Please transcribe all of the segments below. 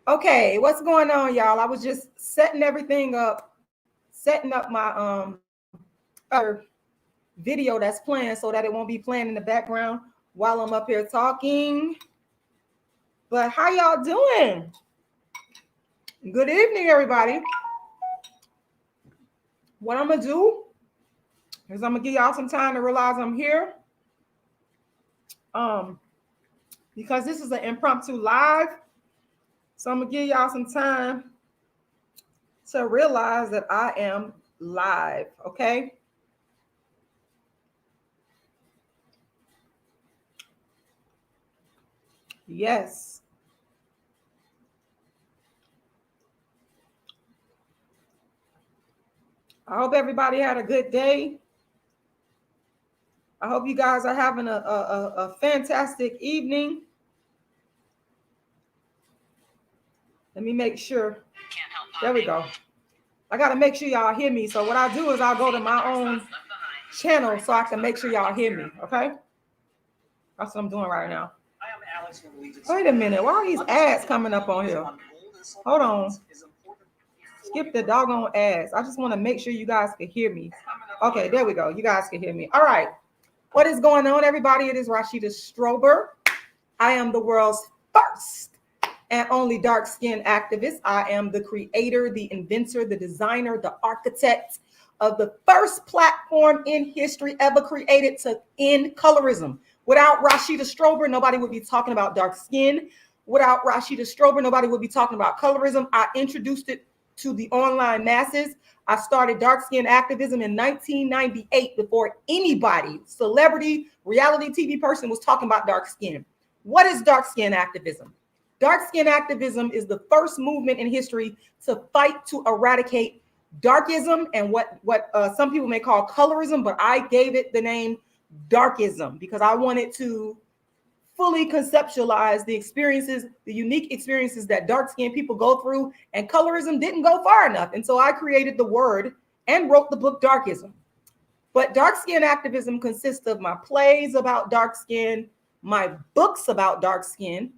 Okay, what's going on, y'all? I was just setting everything up, setting up my other video that's playing so that it won't be playing in the background while I'm up here talking. But how y'all doing? Good evening, everybody. What I'm gonna do is I'm gonna give y'all some time to realize I'm here. Because this is an impromptu live. So I'm gonna give y'all some time to realize that I am live, okay? Yes. I hope everybody had a good day. I hope you guys are having a fantastic evening. Let me make sure. There we go. I got to make sure y'all hear me. So what I do is I'll go to my own channel so I can make sure y'all hear me. Okay? That's what I'm doing right now. Wait a minute. Why are these ads coming up on here? Hold on. Skip the doggone ads. I just want to make sure you guys can hear me. Okay, there we go. You guys can hear me. All right. What is going on, everybody? It is Rashida Strober. I am the world's first and only dark-skinned activist. I am the creator, the inventor, the designer, the architect of the first platform in history ever created to end colorism. Without Rashida Strober, nobody would be talking about dark skin. Without Rashida Strober, nobody would be talking about colorism. I introduced it to the online masses. I started dark skin activism in 1998 before anybody, celebrity, reality TV person was talking about dark skin. What is dark skin activism? Dark skin activism is the first movement in history to fight to eradicate darkism and what some people may call colorism, but I gave it the name darkism because I wanted to fully conceptualize the experiences, the unique experiences that dark-skinned people go through, and colorism didn't go far enough. And so I created the word and wrote the book Darkism. But dark skin activism consists of my plays about dark skin, my books about dark skin,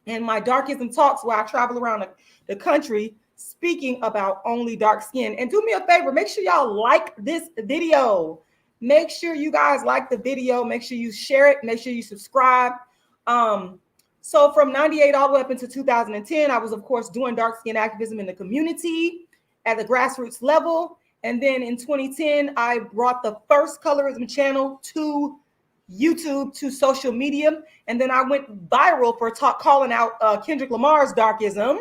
and my Darkism talks where I travel around the country speaking about only dark skin. And do me a favor, make sure y'all like this video. Make sure you guys like the video. Make sure you share it. Make sure you subscribe. So from 98 all the way up into 2010, I was, of course, doing dark skin activism in the community at the grassroots level. And then in 2010, I brought the first colorism channel to YouTube, to social media. And then I went viral for calling out Kendrick Lamar's darkism.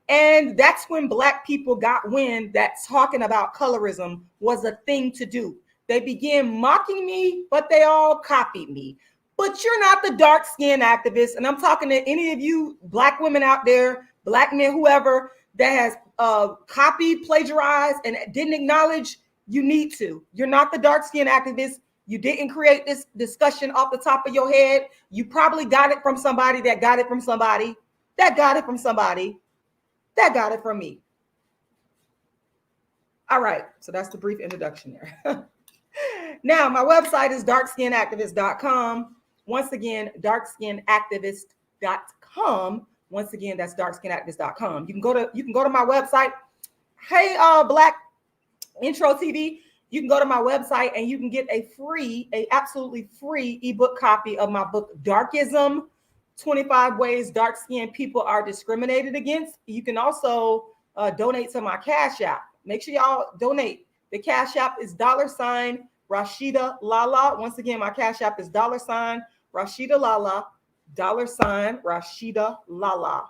And that's when Black people got wind that talking about colorism was a thing to do. They began mocking me, but they all copied me. But you're not the dark skin activist. And I'm talking to any of you Black women out there, Black men, whoever, that has copied, plagiarized, and didn't acknowledge. You need to. You're not the dark skin activist. You didn't create this discussion off the top of your head. You probably got it from somebody that got it from somebody that got it from somebody that got it from me. All right. So that's the brief introduction there. Now, my website is darkskinactivist.com. Once again, darkskinactivist.com. Once again, that's darkskinactivist.com. You can go to my website. Hey, Black Intro TV. You can go to my website and you can get a absolutely free ebook copy of my book, Darkism, 25 Ways Dark-Skinned People Are Discriminated Against. You can also donate to my Cash App. Make sure y'all donate. The Cash App is $Rashida Once again, my Cash App is $Rashida Lala, $Rashida.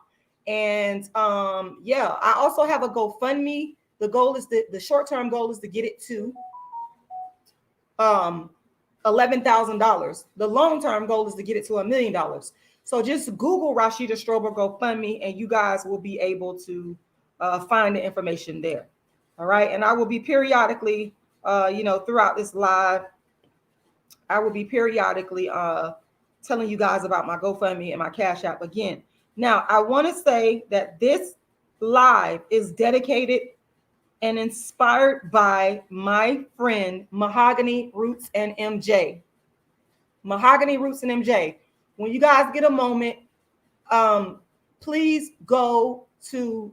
And I also have a GoFundMe. The goal is the short-term goal is to get it to $11,000. The long-term goal is to get it to $1 million. So just Google Rashida Strober GoFundMe, and you guys will be able to find the information there. All right, and I will be periodically, throughout this live, I will be periodically telling you guys about my GoFundMe and my Cash App again. Now, I want to say that this live is dedicated and inspired by my friend Mahogany Roots and MJ. Mahogany Roots and MJ. When you guys get a moment, please go to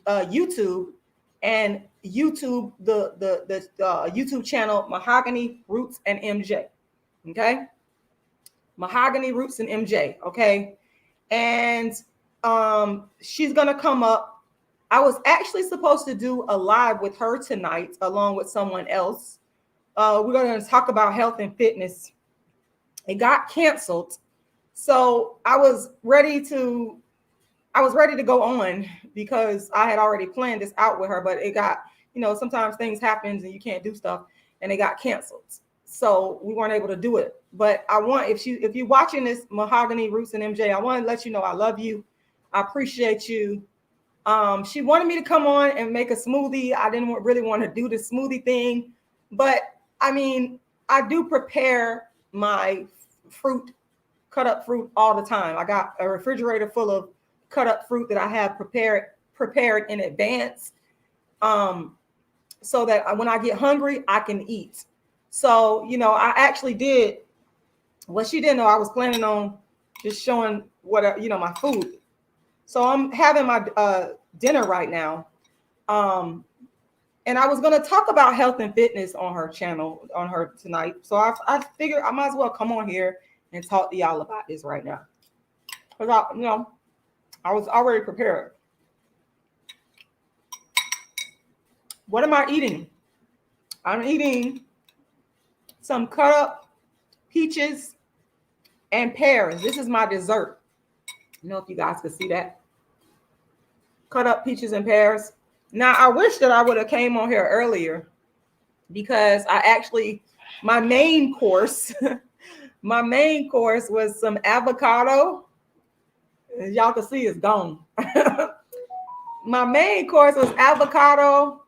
YouTube and YouTube the YouTube channel Mahogany Roots and MJ. Okay, Mahogany Roots and MJ. Okay, and she's gonna come up. I was actually supposed to do a live with her tonight, along with someone else. We're going to talk about health and fitness. It got canceled, so I was ready to go on because I had already planned this out with her. But it got, sometimes things happen and you can't do stuff, and it got canceled. So we weren't able to do it. But I want, if you're watching this, Mahogany Roots and MJ, I want to let you know I love you. I appreciate you. She wanted me to come on and make a smoothie. I didn't really want to do the smoothie thing, but I mean, I do prepare my fruit, cut up fruit all the time. I got a refrigerator full of cut up fruit that I have prepared in advance, so that when I get hungry, I can eat. So, I actually did what she didn't know. I was planning on just showing what, my food. So I'm having my dinner right now. And I was going to talk about health and fitness on her channel, on her tonight. So I figured I might as well come on here and talk to y'all about this right now. Because I was already prepared. What am I eating? I'm eating some cut up peaches and pears. This is my dessert. I don't know if you guys could see that. Cut up peaches and pears. Now, I wish that I would have came on here earlier, because my main course was some avocado. As y'all can see, it's gone. My main course was avocado,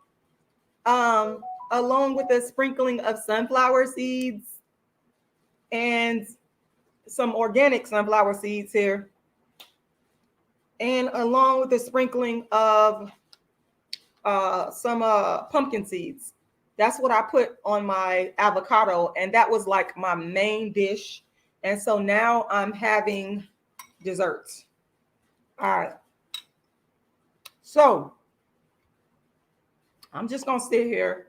along with a sprinkling of sunflower seeds and some organic sunflower seeds here, and along with the sprinkling of some pumpkin seeds. That's what I put on my avocado, and that was like my main dish. And so now I'm having desserts. All right. So I'm just gonna sit here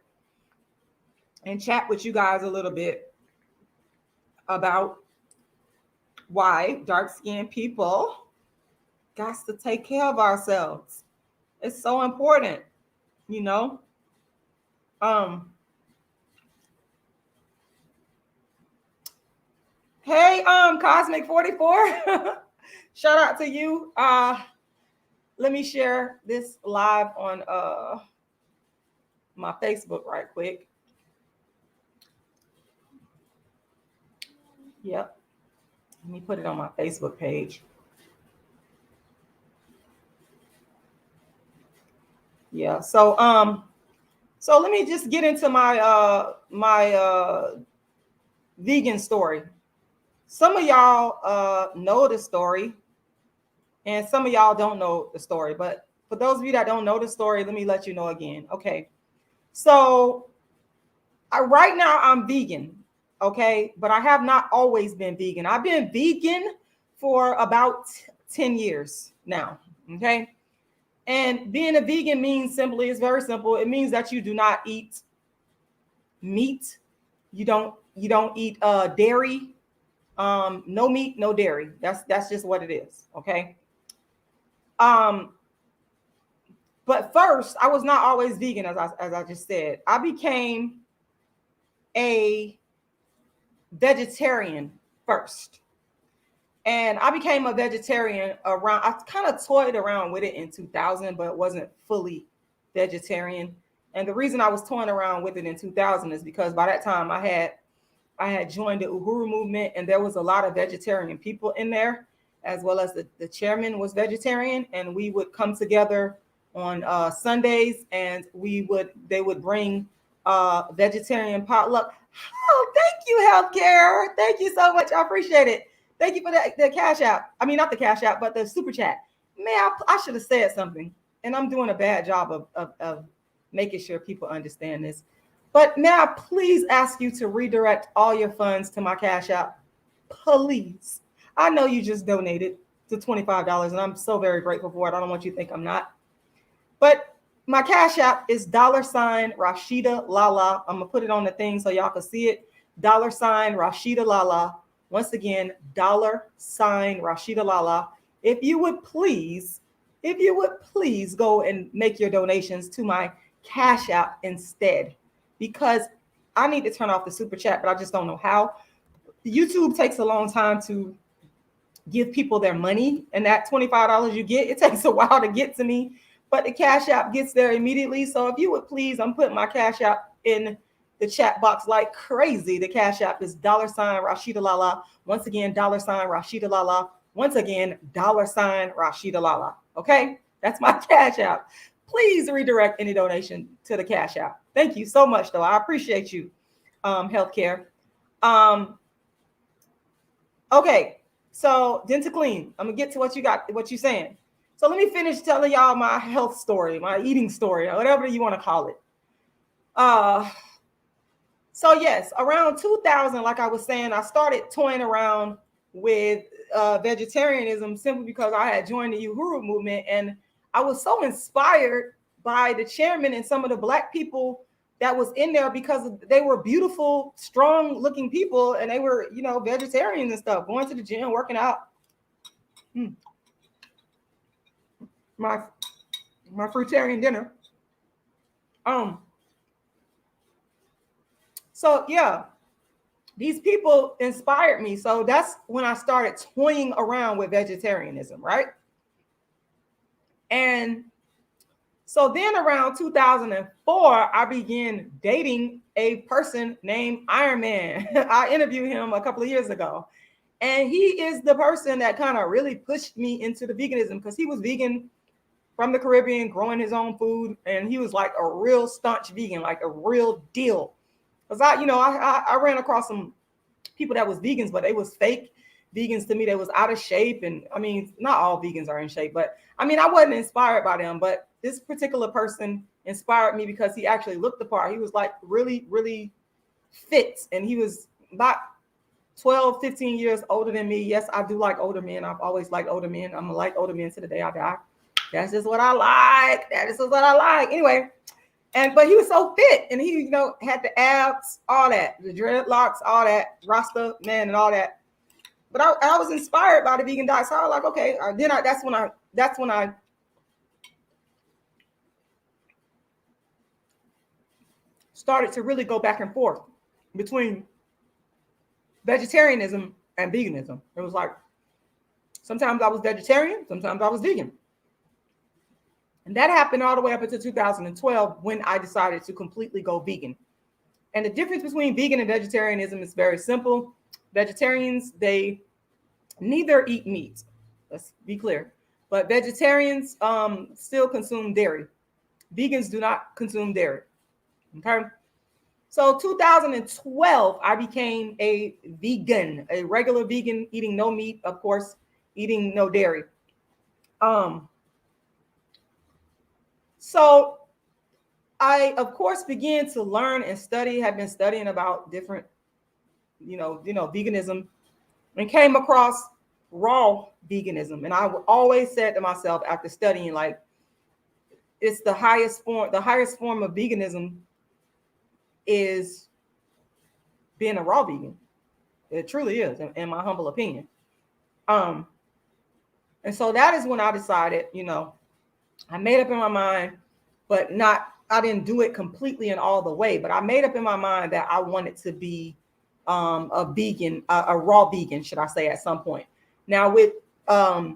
and chat with you guys a little bit about why dark-skinned people got to take care of ourselves. It's so important, Hey, Cosmic 44. Shout out to you. Let me share this live on my Facebook right quick. Yep. Let me put it on my Facebook page. Yeah. So let me just get into my vegan story. Some of y'all know the story, and some of y'all don't know the story. But for those of you that don't know the story, let me let you know again. Okay. So right now I'm vegan. Okay. But I have not always been vegan. I've been vegan for about 10 years now. Okay. And being a vegan means it's very simple. It means that you do not eat meat. You don't eat dairy. No meat, no dairy. That's just what it is. Okay. But first, I was not always vegan, as I just said. I became a vegetarian first. And I became a vegetarian I kind of toyed around with it in 2000, but wasn't fully vegetarian. And the reason I was toying around with it in 2000 is because by that time I had joined the Uhuru movement, and there was a lot of vegetarian people in there, as well as the chairman was vegetarian. And we would come together on Sundays, and they would bring vegetarian potluck. Oh, thank you, healthcare. Thank you so much. I appreciate it. Thank you for the cash app. I mean, not the cash app, but the super chat. Man, I should have said something, and I'm doing a bad job of making sure people understand this. But may I please ask you to redirect all your funds to my cash app, please? I know you just donated, to $25, and I'm so very grateful for it. I don't want you to think I'm not. But my Cash App is $Rashida I'm gonna put it on the thing so y'all can see it. $Rashida. Once again, $Rashida. If you would please go and make your donations to my Cash App instead, because I need to turn off the super chat, but I just don't know how. YouTube takes a long time to give people their money, and that $25 you get, it takes a while to get to me, but the Cash App gets there immediately. So if you would please, I'm putting my Cash App in the chat box like crazy. The Cash App is $Rashida. Once again, $Rashida. Once again, $Rashida. Okay, that's my Cash App. Please redirect any donation to the Cash App. Thank you so much, though. I appreciate you, healthcare. Okay, so Dental Clean. I'm gonna get to what you're saying. So let me finish telling y'all my health story, my eating story, or whatever you want to call it. So yes, around 2000, like I was saying, I started toying around with vegetarianism simply because I had joined the Uhuru movement, and I was so inspired by the chairman and some of the Black people that was in there, because they were beautiful, strong-looking people, and they were, vegetarians and stuff, going to the gym, working out. My fruitarian dinner. So yeah, these people inspired me. So that's when I started toying around with vegetarianism, right? And so then around 2004, I began dating a person named Iron Man. I interviewed him a couple of years ago. And he is the person that kind of really pushed me into the veganism, because he was vegan from the Caribbean, growing his own food. And he was like a real staunch vegan, like a real deal. Because I ran across some people that was vegans, but they was fake vegans to me. They was out of shape. And I mean, not all vegans are in shape, but I mean, I wasn't inspired by them. But this particular person inspired me because he actually looked the part. He was like really, really fit. And he was about 12, 15 years older than me. Yes, I do like older men. I've always liked older men. I'm gonna like older men to the day I die. That's just what I like. That is just what I like. Anyway, but he was so fit, and he, had the abs, all that, the dreadlocks, all that, Rasta man, and all that. But I was inspired by the vegan diet, so I was like, okay. That's when I started to really go back and forth between vegetarianism and veganism. It was like, sometimes I was vegetarian, sometimes I was vegan. And that happened all the way up until 2012, when I decided to completely go vegan. And the difference between vegan and vegetarianism is very simple. Vegetarians, they neither eat meat. Let's be clear. But vegetarians still consume dairy. Vegans do not consume dairy. Okay. So 2012, I became a vegan, a regular vegan, eating no meat, of course, eating no dairy. So I, of course, began to learn and study, have been studying about different, veganism, and came across raw veganism. And I always said to myself after studying, like, it's the highest form of veganism is being a raw vegan. It truly is, in my humble opinion. And so that is when I decided, I made up in my mind, but I didn't do it completely and all the way, but I made up in my mind that I wanted to be a vegan, a raw vegan, should I say, at some point. Now with raw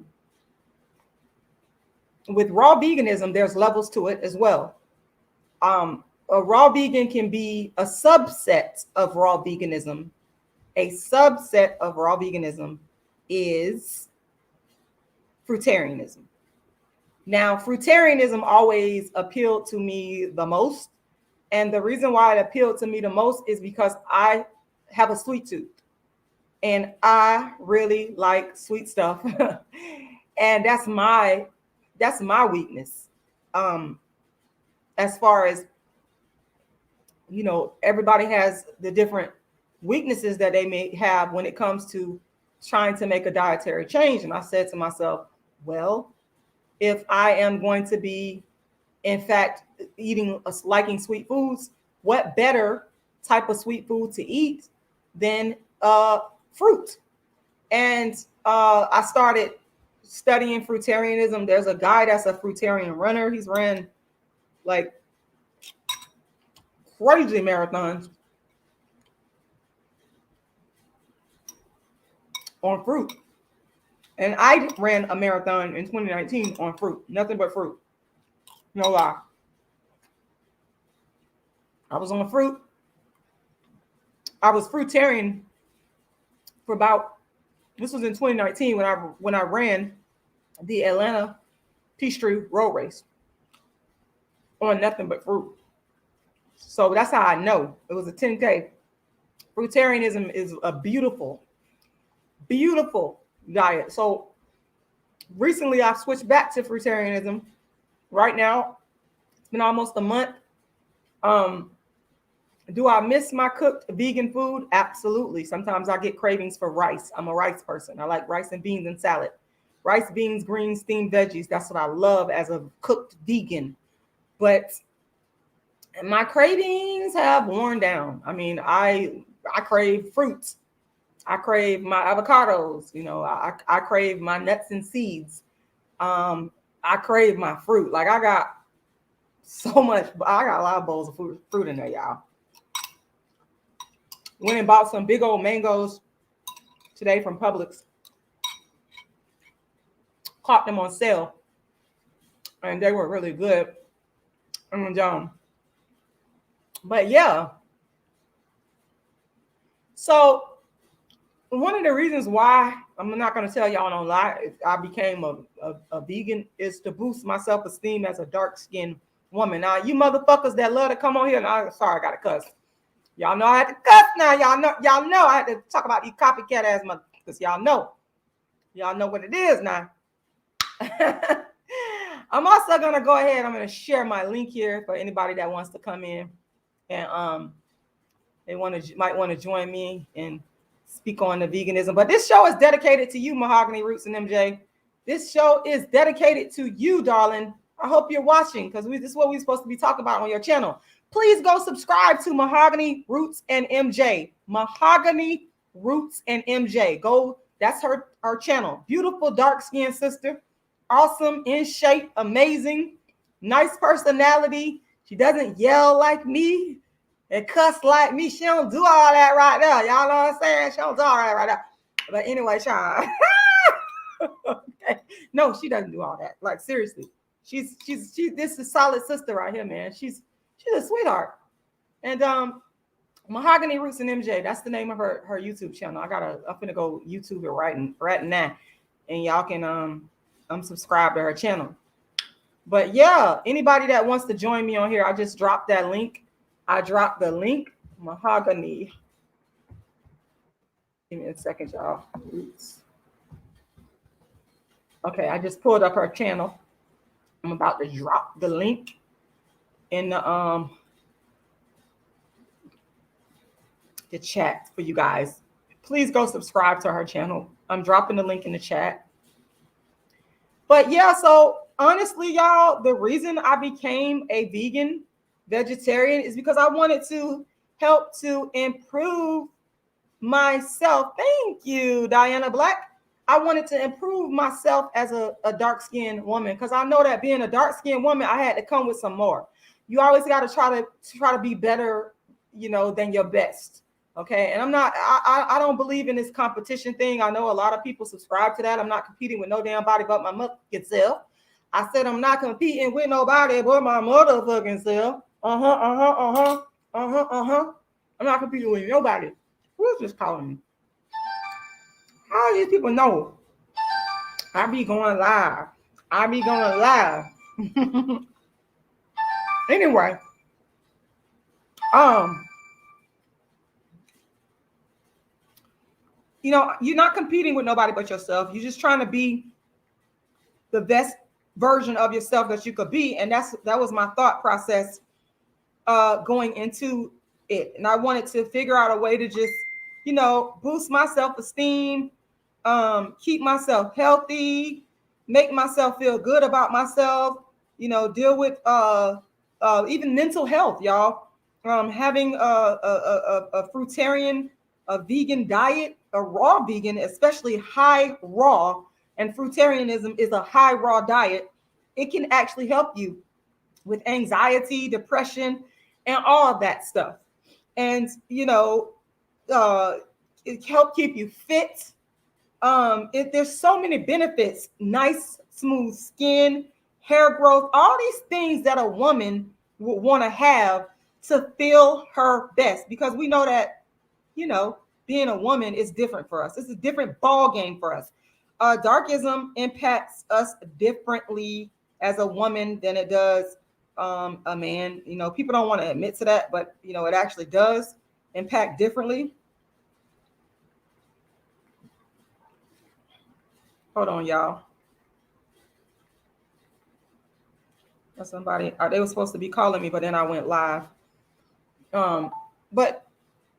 veganism, there's levels to it as well. A raw vegan can be a subset of raw veganism. A subset of raw veganism is fruitarianism. Now, fruitarianism always appealed to me the most. And the reason why it appealed to me the most is because I have a sweet tooth. And I really like sweet stuff. And that's my weakness. As far as, everybody has the different weaknesses that they may have when it comes to trying to make a dietary change. And I said to myself, well, if I am going to be, in fact, liking sweet foods, what better type of sweet food to eat than fruit? And I started studying fruitarianism. There's a guy that's a fruitarian runner. He's ran like crazy marathons on fruit. And I ran a marathon in 2019 on fruit, nothing but fruit. No lie. I was on fruit. I was fruitarian for this was in 2019 when I ran the Atlanta Peachtree Road Race on nothing but fruit. So that's how I know. It was a 10K. Fruitarianism is a beautiful, beautiful diet. So recently I've switched back to fruitarianism. Right now, it's been almost a month. Do I miss my cooked vegan food? Absolutely. Sometimes I get cravings for rice. I'm a rice person. I like rice and beans and salad. Rice, beans, greens, steamed veggies. That's what I love as a cooked vegan. But my cravings have worn down. I mean, I crave fruits. I crave my avocados. You know, I crave my nuts and seeds. I crave my fruit. Like I got a lot of bowls of fruit in there, y'all. Went and bought some big old mangoes today from Publix. Caught them on sale. And they were really good. And but yeah. So one of the reasons why I'm not going to tell y'all no lie, I became a vegan is to boost my self-esteem as a dark-skinned woman. Now, you motherfuckers that love to come on here, and I got to cuss. Y'all know I had to cuss now. Y'all know I had to talk about these copycat ass motherfuckers because y'all know what it is now. I'm also going to go ahead. I'm going to share my link here for anybody that wants to come in and they might want to join me and speak on the veganism. But this show is dedicated to you, Mahogany Roots and MJ. This show is dedicated to you, darling. I hope you're watching because this is what we're supposed to be talking about on your channel. Please go subscribe to Mahogany Roots and MJ. Mahogany Roots and MJ. Go. That's her channel. Beautiful dark-skinned sister. Awesome, in shape, amazing, nice personality. She doesn't yell like me and cuss like me. She don't do all that right there. Y'all know what I'm saying? She don't do all that right there. But anyway, Sean. Okay. No, she doesn't do all that. Like seriously. This is a solid sister right here, man. She's a sweetheart. And Mahogany Roots and MJ, that's the name of her YouTube channel. I'm gonna go YouTube it right now. And y'all can subscribe to her channel. But yeah, anybody that wants to join me on here, I just dropped that link. I dropped the link. Mahogany. Give me a second, y'all. Oops. Okay, I just pulled up her channel. I'm about to drop the link in the chat for you guys. Please go subscribe to her channel. I'm dropping the link in the chat. But yeah, so honestly, y'all, the reason I became a vegan vegetarian is because I wanted to help to improve myself. Thank you, Diana Black. I wanted to improve myself as a dark-skinned woman because I know that being a dark-skinned woman, I had to come with some more. You always got to try to be better, than your best. Okay. And I don't believe in this competition thing. I know a lot of people subscribe to that. I'm not competing with no damn body but my motherfucking self. I said I'm not competing with nobody but my motherfucking self. I'm not competing with nobody. Who's just calling me? How do these people know? I be going live. Anyway, you're not competing with nobody but yourself. You're just trying to be the best version of yourself that you could be. And that was my thought process going into it. And I wanted to figure out a way to just, boost my self-esteem, keep myself healthy, make myself feel good about myself, deal with even mental health, y'all. Having a fruitarian, a vegan diet, a raw vegan, especially high raw, and fruitarianism is a high raw diet. It can actually help you with anxiety, depression, and all of that stuff. And, it help keep you fit. There's so many benefits: nice, smooth skin, hair growth, all these things that a woman would want to have to feel her best. Because we know that, being a woman is different for us. It's a different ball game for us. Darkism impacts us differently as a woman than it does a man. People don't want to admit to that, but it actually does impact differently. Hold on, y'all. Somebody, they were supposed to be calling me, but then I went live. But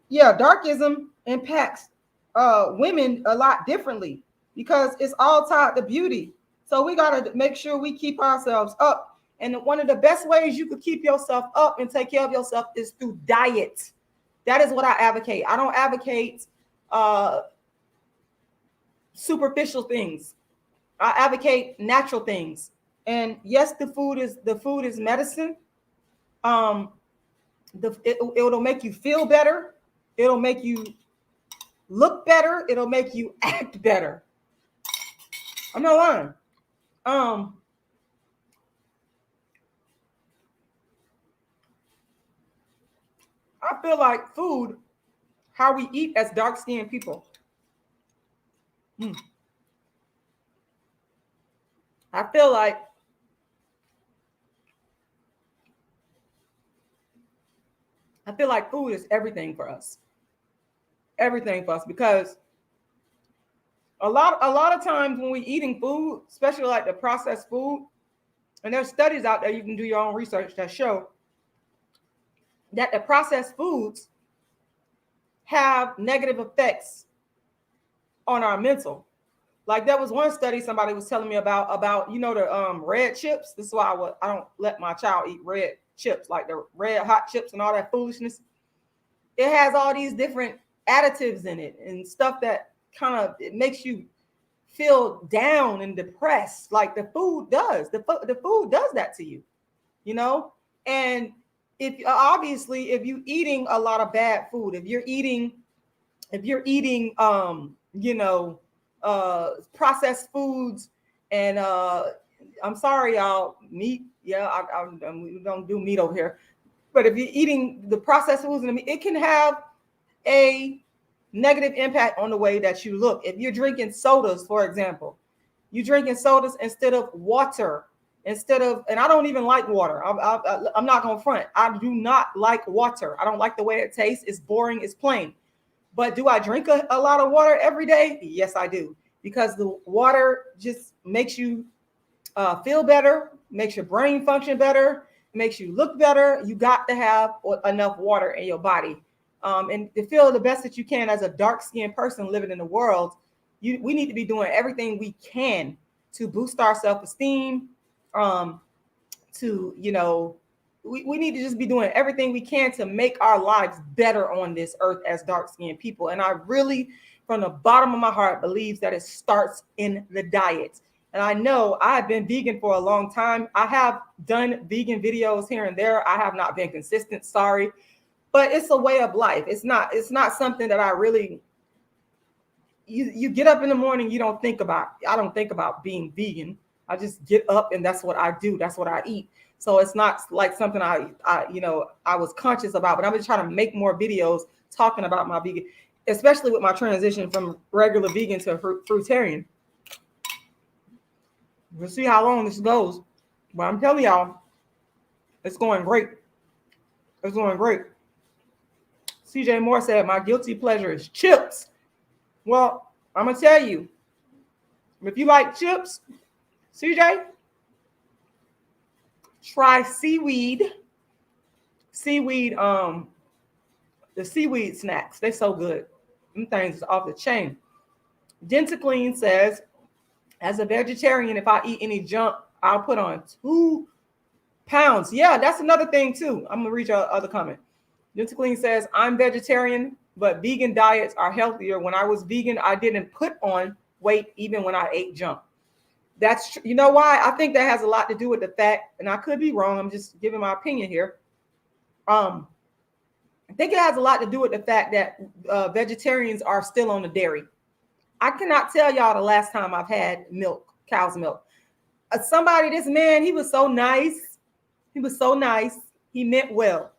yeah, darkism impacts women a lot differently because it's all tied to beauty. So we got to make sure we keep ourselves up. And one of the best ways you could keep yourself up and take care of yourself is through diet. That is what I advocate. I don't advocate superficial things. I advocate natural things. And yes, the food is medicine. It'll make you feel better. It'll make you look better. It'll make you act better. I'm not lying. I feel like food, how we eat as dark-skinned people. I feel like food is everything for us. Everything for us, because a lot of times when we're eating food, especially like the processed food, and there's studies out there, you can do your own research that show that the processed foods have negative effects on our mental. Like there was one study somebody was telling me about the red chips. This is why I don't let my child eat red chips, like the red hot chips and all that foolishness. It has all these different additives in it and stuff that it makes you feel down and depressed, like the food does. The food does that to you, And if you're eating a lot of bad food, if you're eating processed foods, and I'm sorry, y'all, meat. Yeah, we don't do meat over here. But if you're eating the processed foods and the meat, it can have a negative impact on the way that you look. If you're drinking sodas, for example, you're drinking sodas instead of water, and I don't even like water. I'm not going to front. I do not like water. I don't like the way it tastes. It's boring. It's plain. But do I drink a lot of water every day? Yes, I do. Because the water just makes you feel better, makes your brain function better, makes you look better. You got to have enough water in your body. And to feel the best that you can as a dark-skinned person living in the world, we need to be doing everything we can to boost our self-esteem, we need to just be doing everything we can to make our lives better on this earth as dark-skinned people. And I really, from the bottom of my heart, believe that it starts in the diet. And I know I've been vegan for a long time. I have done vegan videos here and there. I have not been consistent, sorry. But it's a way of life. It's not something that I really, you get up in the morning, I don't think about being vegan. I just get up and that's what I do. That's what I eat. So it's not like something I was conscious about, but I'm just trying to make more videos talking about my vegan, especially with my transition from regular vegan to fruitarian. We'll see how long this goes, but I'm telling y'all, it's going great. It's going great. CJ Moore said, my guilty pleasure is chips. Well, I'm going to tell you, if you like chips, CJ, try seaweed, the seaweed snacks. They're so good. Them things is off the chain. Gentleclean says, as a vegetarian, if I eat any junk, I'll put on 2 pounds. Yeah, that's another thing too. I'm gonna read your other comment. Gentleclean says, I'm vegetarian, but vegan diets are healthier. When I was vegan, I didn't put on weight even when I ate junk. That's true. You know why? I think that has a lot to do with the fact, and I could be wrong, I'm just giving my opinion here. I think it has a lot to do with the fact that vegetarians are still on the dairy. I cannot tell y'all the last time I've had milk, cow's milk. This man, he was so nice. He was so nice. He meant well.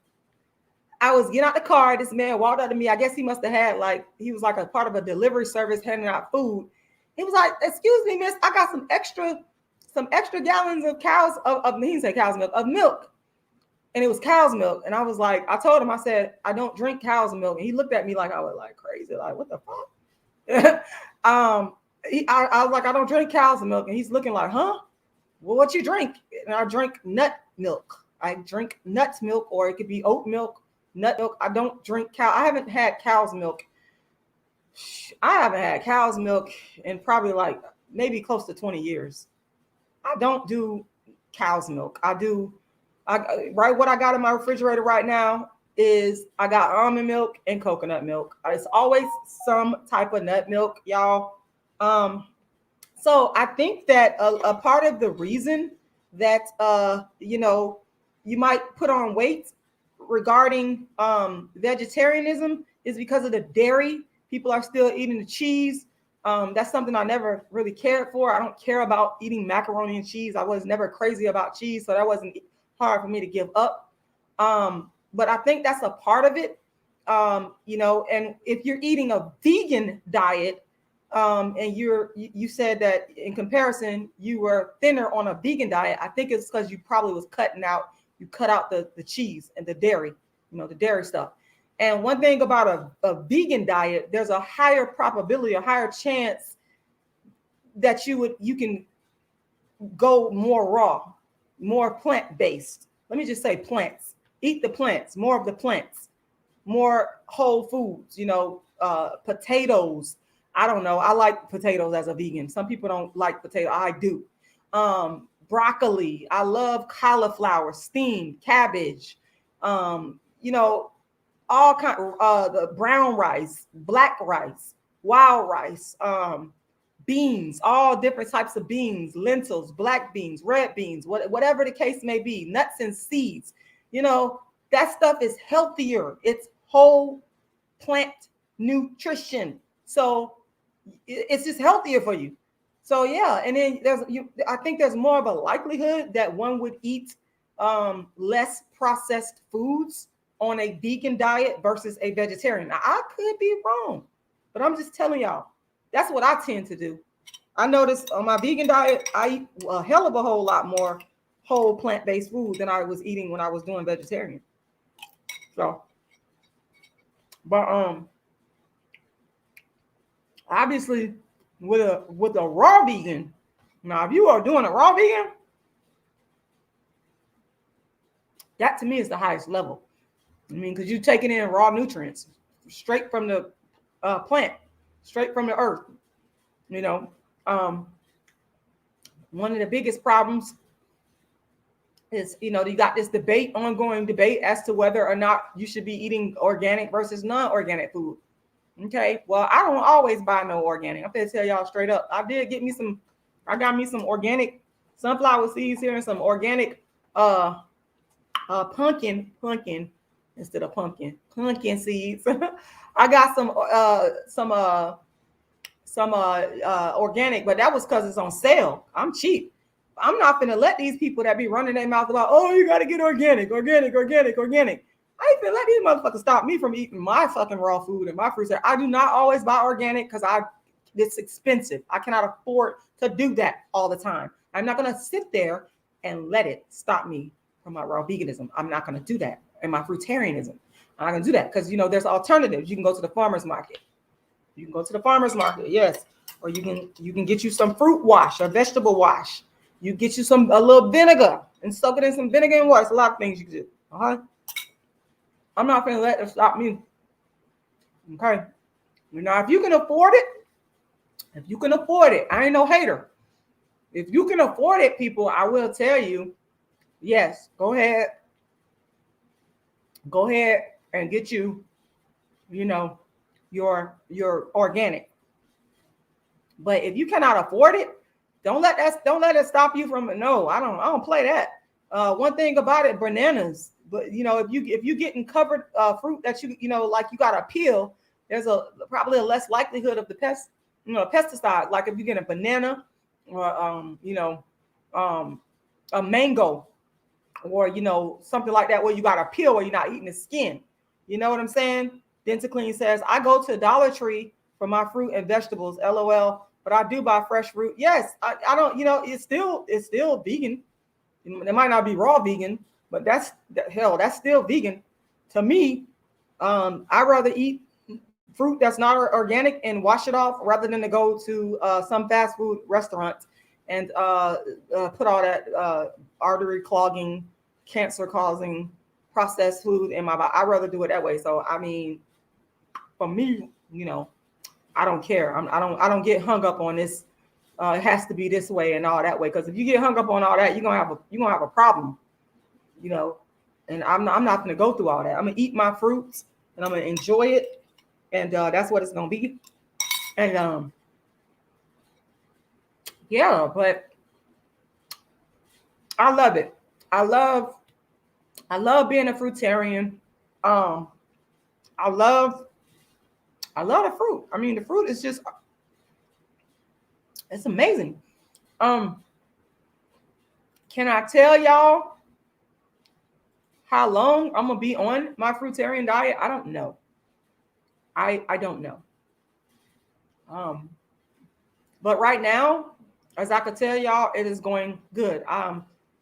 I was getting out the car. This man walked up to me. I guess he must have had he was like a part of a delivery service handing out food. He was like, excuse me, miss, I got some extra gallons of he didn't say cow's milk, of milk. And it was cow's milk. And I was like, I told him, I said, I don't drink cow's milk. And he looked at me like I was like crazy. Like, what the fuck? I was like, I don't drink cow's milk. And he's looking like, huh? Well, what you drink? And I drink nut milk. I drink nut milk, or it could be oat milk, nut milk. I don't drink cow. I haven't had cow's milk. I haven't had cow's milk in probably maybe close to 20 years. I don't do cow's milk. What I got in my refrigerator right now is I got almond milk and coconut milk. It's always some type of nut milk, y'all. So I think that a part of the reason that you might put on weight regarding vegetarianism is because of the dairy. People are still eating the cheese. That's something I never really cared for. I don't care about eating macaroni and cheese. I was never crazy about cheese, so that wasn't hard for me to give up. But I think that's a part of it. And if you're eating a vegan diet, and you said that in comparison you were thinner on a vegan diet, I think it's because you probably was you cut out the cheese and the dairy, the dairy stuff. And one thing about a vegan diet, there's a higher probability, a higher chance that you can go more raw, more plant-based. Let me just say plants. Eat the plants, more of the plants, more whole foods, potatoes. I don't know. I like potatoes as a vegan. Some people don't like potato. I do. Broccoli. I love cauliflower, steamed cabbage. All kind the brown rice, black rice, wild rice, beans, all different types of beans, lentils, black beans, red beans, whatever the case may be, nuts and seeds. That stuff is healthier. It's whole plant nutrition. So it's just healthier for you. So yeah, and then I think there's more of a likelihood that one would eat less processed foods on a vegan diet versus a vegetarian. Now, I could be wrong, but I'm just telling y'all, that's what I tend to do. I noticed on my vegan diet, I eat a hell of a whole lot more whole plant-based food than I was eating when I was doing vegetarian. So, but obviously with a raw vegan, now if you are doing a raw vegan, that to me is the highest level. I mean, because you're taking in raw nutrients straight from the plant, straight from the earth. One of the biggest problems is, you got this ongoing debate as to whether or not you should be eating organic versus non-organic food. Okay, well, I don't always buy no organic. I'm gonna tell y'all straight up. I got me some organic sunflower seeds here and some organic pumpkin instead of pumpkin seeds. I got some organic, but that was because it's on sale. I'm cheap. I'm not gonna let these people that be running their mouth about, oh, you got to get organic. I ain't gonna let these motherfuckers stop me from eating my fucking raw food and my fruits. I do not always buy organic because it's expensive. I cannot afford to do that all the time. I'm not gonna sit there and let it stop me from my raw veganism. I'm not gonna do that. And my fruitarianism, I'm not gonna do that because there's alternatives. You can go to the farmer's market. Yes, or you can get you some fruit wash or vegetable wash. You get you a little vinegar and soak it in some vinegar and water. It's a lot of things you can do. I'm not gonna let it stop me. Okay. Now, if you can afford it, If you can afford it, I ain't no hater. If you can afford it, people, I will tell you, yes, go ahead and get you, your organic. But if you cannot afford it, don't let it stop you from. No, I don't play that. One thing about it, bananas. But if you getting covered fruit that like you got to peel, there's probably a less likelihood of the pesticide. Like if you get a banana or a mango or something like that where you got to peel where you're not eating the skin. You know what I'm saying? Dentaclean says, I go to Dollar Tree for my fruit and vegetables, LOL, but I do buy fresh fruit. Yes, I don't, it's still vegan. It might not be raw vegan, but that's still vegan. To me, I'd rather eat fruit that's not organic and wash it off rather than to go to some fast food restaurant and put all that artery clogging, cancer causing processed food in my body. I'd rather do it that way. So, I mean, for me, I don't care. I don't get hung up on this. It has to be this way and all that way. Because if you get hung up on all that, you're gonna have a problem. And I'm not gonna go through all that. I'm gonna eat my fruits and I'm gonna enjoy it, and that's what it's gonna be. And yeah, but I love it. I love being a fruitarian. I love the fruit. I mean, the fruit is just, it's amazing. Can I tell y'all how long I'm gonna be on my fruitarian diet? I don't know. I don't know. But right now, as I could tell y'all, it is going good.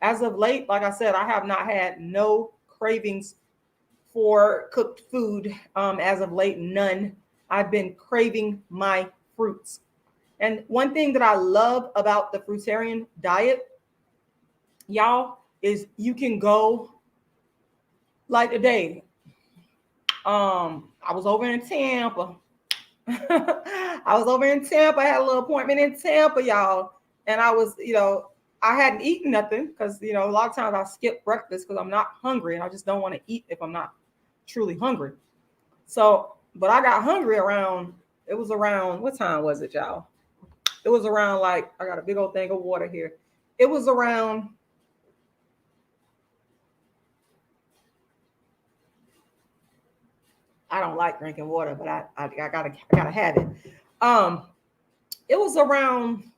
As of late, like I said, I have not had no cravings for cooked food. As of late, none. I've been craving my fruits. And one thing that I love about the fruitarian diet, y'all, is you can go like today. I was over in Tampa. I had a little appointment in Tampa, y'all. And I was, I hadn't eaten nothing because, a lot of times I skip breakfast because I'm not hungry and I just don't want to eat if I'm not truly hungry. So, but I got hungry it was around, what time was it, y'all? It was around I got a big old thing of water here. It was around, I don't like drinking water, but I gotta have it. It was around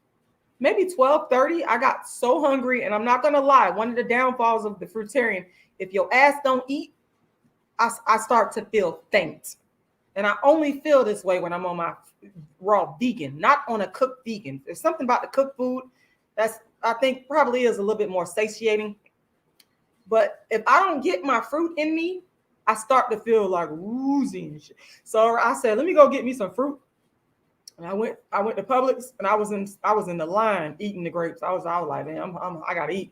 maybe 12:30. I got so hungry, and I'm not gonna lie. One of the downfalls of the fruitarian, if your ass don't eat, I start to feel faint. And I only feel this way when I'm on my raw vegan, not on a cooked vegan. There's something about the cooked food that's, I think, probably is a little bit more satiating. But if I don't get my fruit in me, I start to feel like woozy and shit. So I said, let me go get me some fruit. And I went to Publix, and I was in the line eating the grapes. I was like, man, I gotta eat.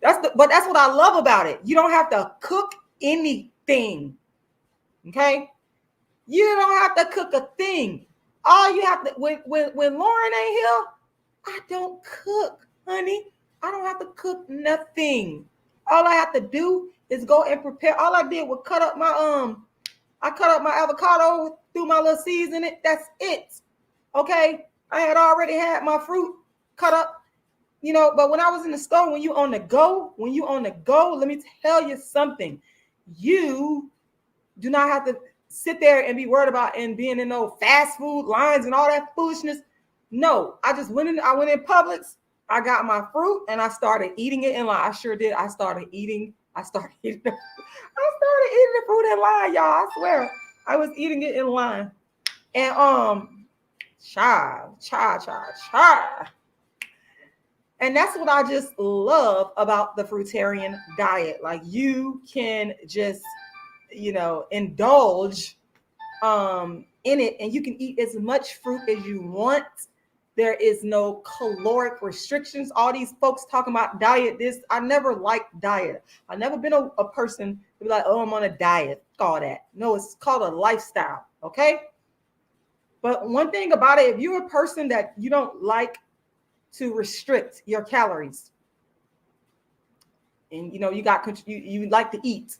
But that's what I love about it. You don't have to cook anything. Okay? You don't have to cook a thing. All you have to, when Lauren ain't here, I don't cook, honey. I don't have to cook nothing. All I have to do is go and prepare. All I did was cut up my avocado, threw my little seeds in it. That's it. Okay. I had already had my fruit cut up, but when I was in the store, when you on the go, let me tell you something. You do not have to sit there and be worried about and being in those fast food lines and all that foolishness. No, I went in Publix. I got my fruit and I started eating it in line. I sure did. I started eating the fruit in line, y'all. I swear. I was eating it in line. And cha. And that's what I just love about the fruitarian diet. Like, you can just, indulge in it, and you can eat as much fruit as you want. There is no caloric restrictions. All these folks talking about diet, I never liked diet. I've never been a person to be like, oh, I'm on a diet. All that. No, it's called a lifestyle. Okay. But one thing about it, if you're a person that you don't like to restrict your calories, and you like to eat,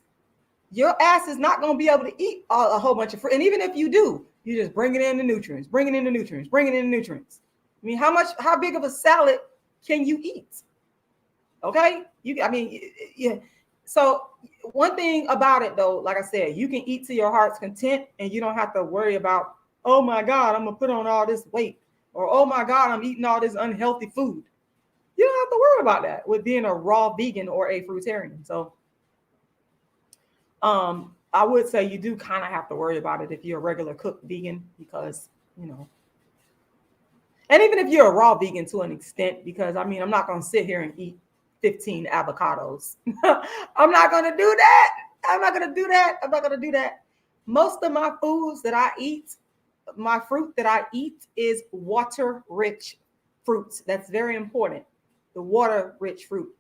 your ass is not going to be able to eat a whole bunch of fruit. And even if you do, you just bringing in the nutrients, bringing in the nutrients. I mean, how big of a salad can you eat? Okay. Yeah. So one thing about it though, like I said, you can eat to your heart's content and you don't have to worry about, oh my God, I'm going to put on all this weight, or, oh my God, I'm eating all this unhealthy food. You don't have to worry about that with being a raw vegan or a fruitarian. So, I would say you do kind of have to worry about it if you're a regular cooked vegan, because, and even if you're a raw vegan to an extent, because I mean, I'm not going to sit here and eat 15 avocados. I'm not going to do that. Most of my foods that I eat, my fruit that I eat is water-rich fruits. That's very important. The water-rich fruit.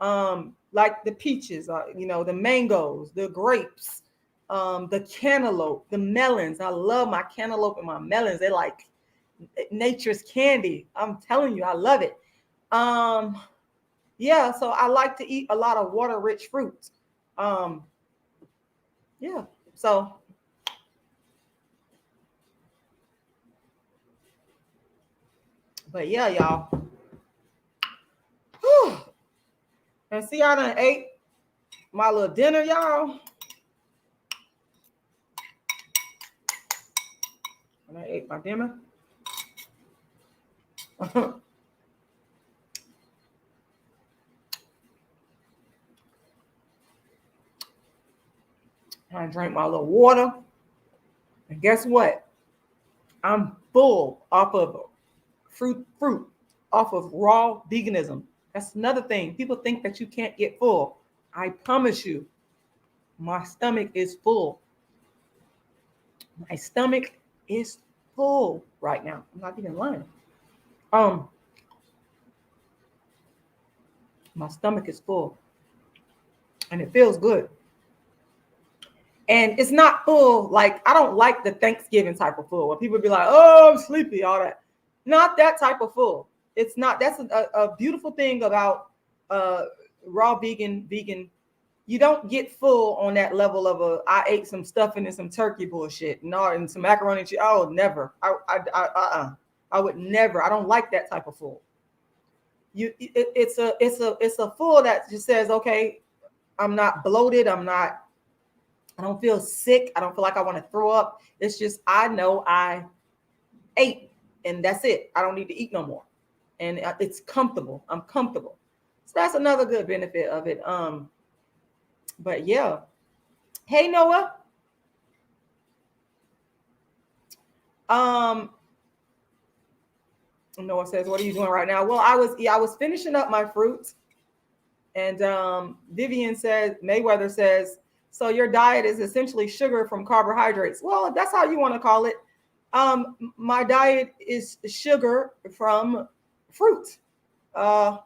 Like the peaches, the mangoes, the grapes, the cantaloupe, the melons. I love my cantaloupe and my melons. They're like nature's candy. I'm telling you, I love it. Yeah, so I like to eat a lot of water-rich fruits. Yeah, so but yeah, y'all. Whew. And see, I done ate my little dinner, y'all. And I ate my dinner. I drank my little water. And guess what? I'm full off of fruit, off of raw veganism. That's another thing. People think that you can't get full. I promise you, my stomach is full. My stomach is full right now. I'm not even lying. My stomach is full. And it feels good. And it's not full, like, I don't like the Thanksgiving type of full where people be like, oh, I'm sleepy, all that. Not that type of full. It's not. That's a beautiful thing about raw vegan. You don't get full on that level of I ate some stuffing and some turkey bullshit and some macaroni and cheese. Oh, never. I would never. I don't like that type of full. It's a full that just says, okay, I'm not bloated. I don't feel sick. I don't feel like I want to throw up. It's just, I know I ate and that's it. I don't need to eat no more. And it's comfortable. I'm comfortable. So that's another good benefit of it. But yeah. Hey, Noah. Noah says, what are you doing right now? Well, I was finishing up my fruits. And Vivian says, Mayweather says, so your diet is essentially sugar from carbohydrates. Well, if that's how you want to call it. My diet is sugar from fruit. My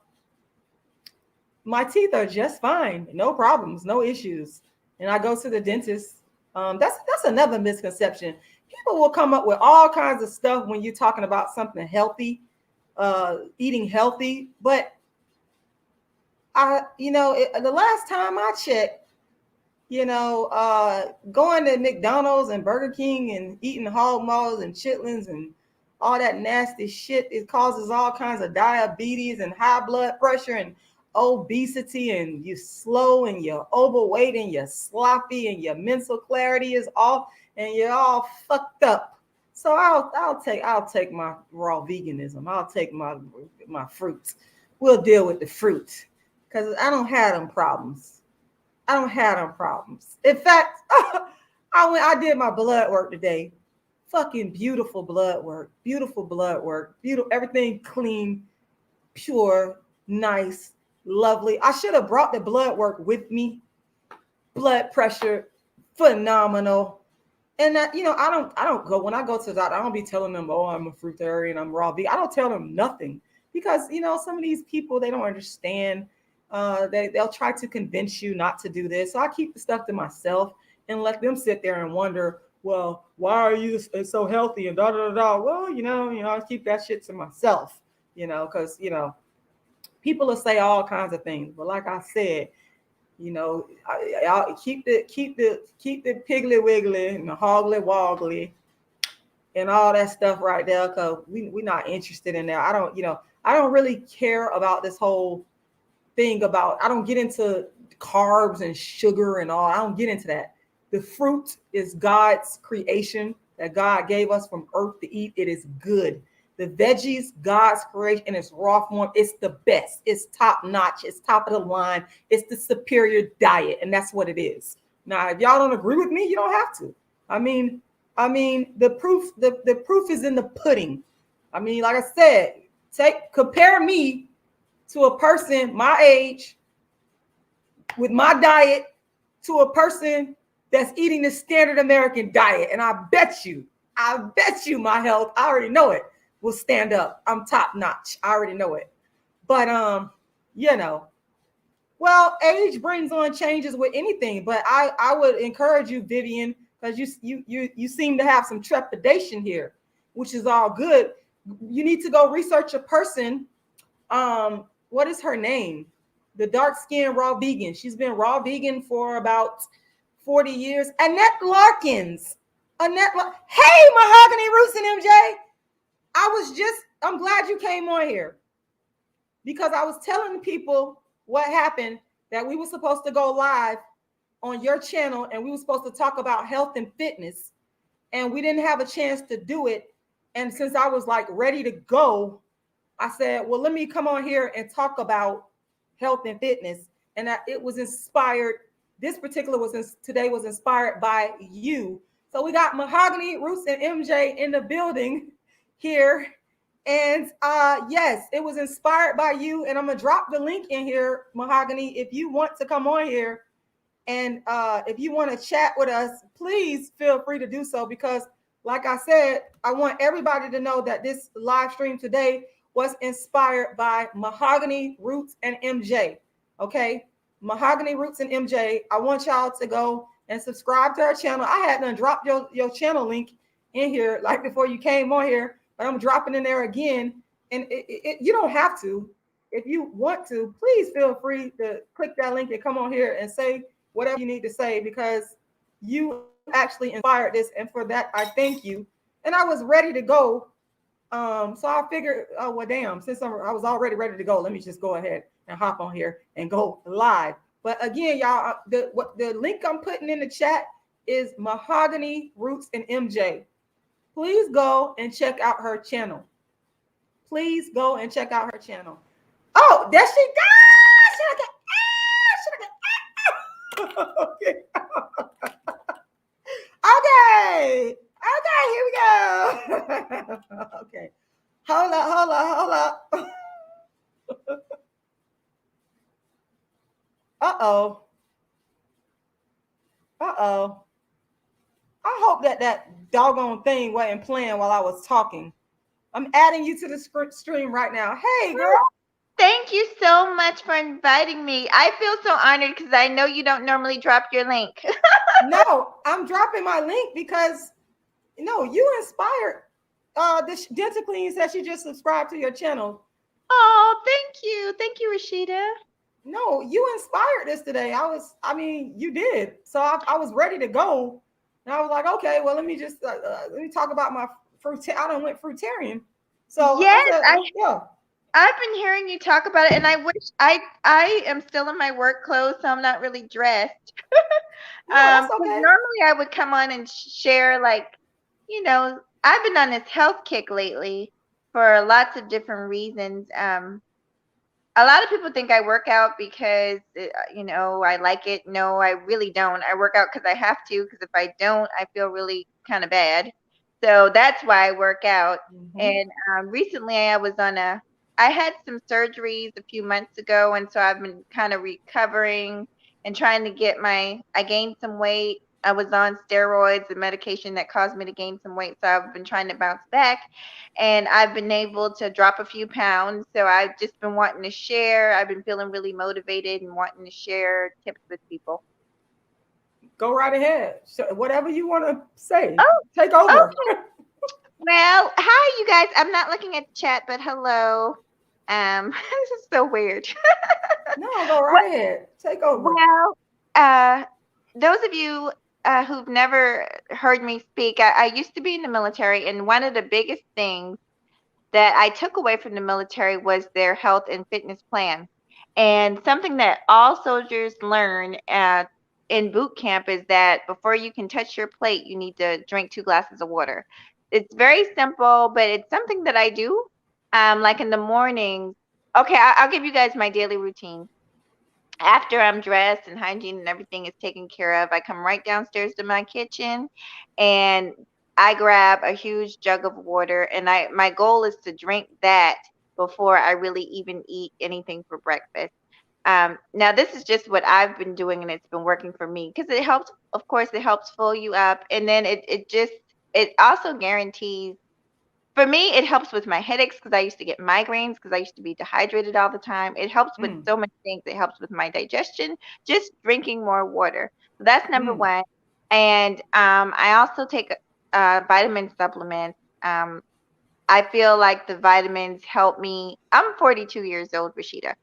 teeth are just fine. No problems, no issues. And I go to the dentist. That's another misconception. People will come up with all kinds of stuff when you're talking about something healthy, eating healthy. But the last time I checked, going to McDonald's and Burger King and eating hog maws and chitlins and all that nasty shit, it causes all kinds of diabetes and high blood pressure and obesity, and you're slow and you're overweight and you're sloppy and your mental clarity is off and you're all fucked up. So I'll take my raw veganism. I'll take my fruits. We'll deal with the fruit because I don't have them problems. In fact, I did my blood work today. Fucking beautiful blood work. Everything clean, pure, nice, lovely. I should have brought the blood work with me. Blood pressure, phenomenal. And I don't go, when I go to the doctor, I don't be telling them, oh, I'm a fruitarian, I'm raw vegan. I don't tell them nothing because, some of these people, they don't understand. They'll try to convince you not to do this. So I keep the stuff to myself and let them sit there and wonder well, why are you so healthy and da da da da. Well, I keep that shit to myself, because people will say all kinds of things. But like I said, I'll keep the piggly wiggly and the hoggly woggly and all that stuff right there, because we're not interested in that. I don't really care about this whole thing about, I don't get into carbs and sugar and all. I don't get into that. The fruit is God's creation that God gave us from earth to eat. It is good. The veggies, God's creation in its raw form, it's the best. It's top notch. It's top of the line. It's the superior diet, and that's what it is. Now, if y'all don't agree with me, you don't have to. I mean, the proof is in the pudding. I mean, like I said, compare me to a person my age with my diet to a person that's eating the standard American diet. And I bet you my health, I already know it, will stand up. I'm top notch. I already know it. But you know, well, age brings on changes with anything. But I would encourage you, Vivian, because you seem to have some trepidation here, which is all good. You need to go research a person. What is her name? The dark-skinned raw vegan. She's been raw vegan for about 40 years. Annette Larkins. Hey, Mahogany Roots and MJ. I'm glad you came on here, because I was telling people what happened, that we were supposed to go live on your channel and we were supposed to talk about health and fitness, and we didn't have a chance to do it. And since I was like ready to go, I said, well, let me come on here and talk about health and fitness. And it was inspired. This particular today was inspired by you. So we got Mahogany Roots and MJ in the building here. And yes, it was inspired by you. And I'm going to drop the link in here, Mahogany, if you want to come on here. And if you want to chat with us, please feel free to do so, because like I said, I want everybody to know that this live stream today was inspired by Mahogany Roots and MJ. Okay, Mahogany Roots and MJ. I want y'all to go and subscribe to our channel. I had to drop your channel link in here like before you came on here, but I'm dropping in there again. And you don't have to. If you want to, please feel free to click that link and come on here and say whatever you need to say, because you actually inspired this. And for that, I thank you. And I was ready to go. So I figured, oh, well, damn, since I was already ready to go, let me just go ahead and hop on here and go live. But again, y'all, the link I'm putting in the chat is Mahogany Roots and MJ. Please go and check out her channel. Please go and check out her channel. Oh, there she goes. Okay. Okay. Okay, here we go. Okay. Hold up. Uh-oh. I hope that doggone thing wasn't playing while I was talking. I'm adding you to the stream right now. Hey, girl. Thank you so much for inviting me. I feel so honored because I know you don't normally drop your link. No, I'm dropping my link because, you inspired. This Dental Clean said she just subscribed to your channel. Oh, thank you. Thank you, Rashida. No, you inspired this today. You did. So I was ready to go. And I was like, okay, well, let me talk about my fruit. I done went fruitarian. So yes, yeah. I've been hearing you talk about it, and I wish I am still in my work clothes, so I'm not really dressed. No, that's okay. Normally I would come on and share, like, I've been on this health kick lately for lots of different reasons. A lot of people think I work out because, I like it. No, I really don't. I work out because I have to, because if I don't, I feel really kind of bad. So that's why I work out. Mm-hmm. And recently I had some surgeries a few months ago, and so I've been kind of recovering and trying to I gained some weight. I was on steroids, the medication that caused me to gain some weight. So I've been trying to bounce back, and I've been able to drop a few pounds. So I've just been wanting to share. I've been feeling really motivated and wanting to share tips with people. go right ahead. So whatever you want to say, Oh, take over. okay. Well, hi, you guys. I'm not looking at the chat, but hello. This is so weird. No, go Well, right ahead. Take over. well, uh, those of you who've never heard me speak, I used to be in the military, and one of the biggest things that I took away from the military was their health and fitness plan. And something that all soldiers learn in boot camp is that before you can touch your plate, you need to drink 2 glasses of water. It's very simple, but it's something that I do. Like in the morning. Okay, I'll give you guys my daily routine. After I'm dressed and hygiene and everything is taken care of, I come right downstairs to my kitchen and I grab a huge jug of water, and my goal is to drink that before I really even eat anything for breakfast. Now this is just what I've been doing and it's been working for me because it helps, of course, it helps fill you up, and then it also guarantees, for me, it helps with my headaches because I used to get migraines because I used to be dehydrated all the time. It helps with Mm, so many things. It helps with my digestion, just drinking more water. So that's number mm. one. And I also take vitamin supplements. I feel like the vitamins help me. I'm 42 years old, Rashida.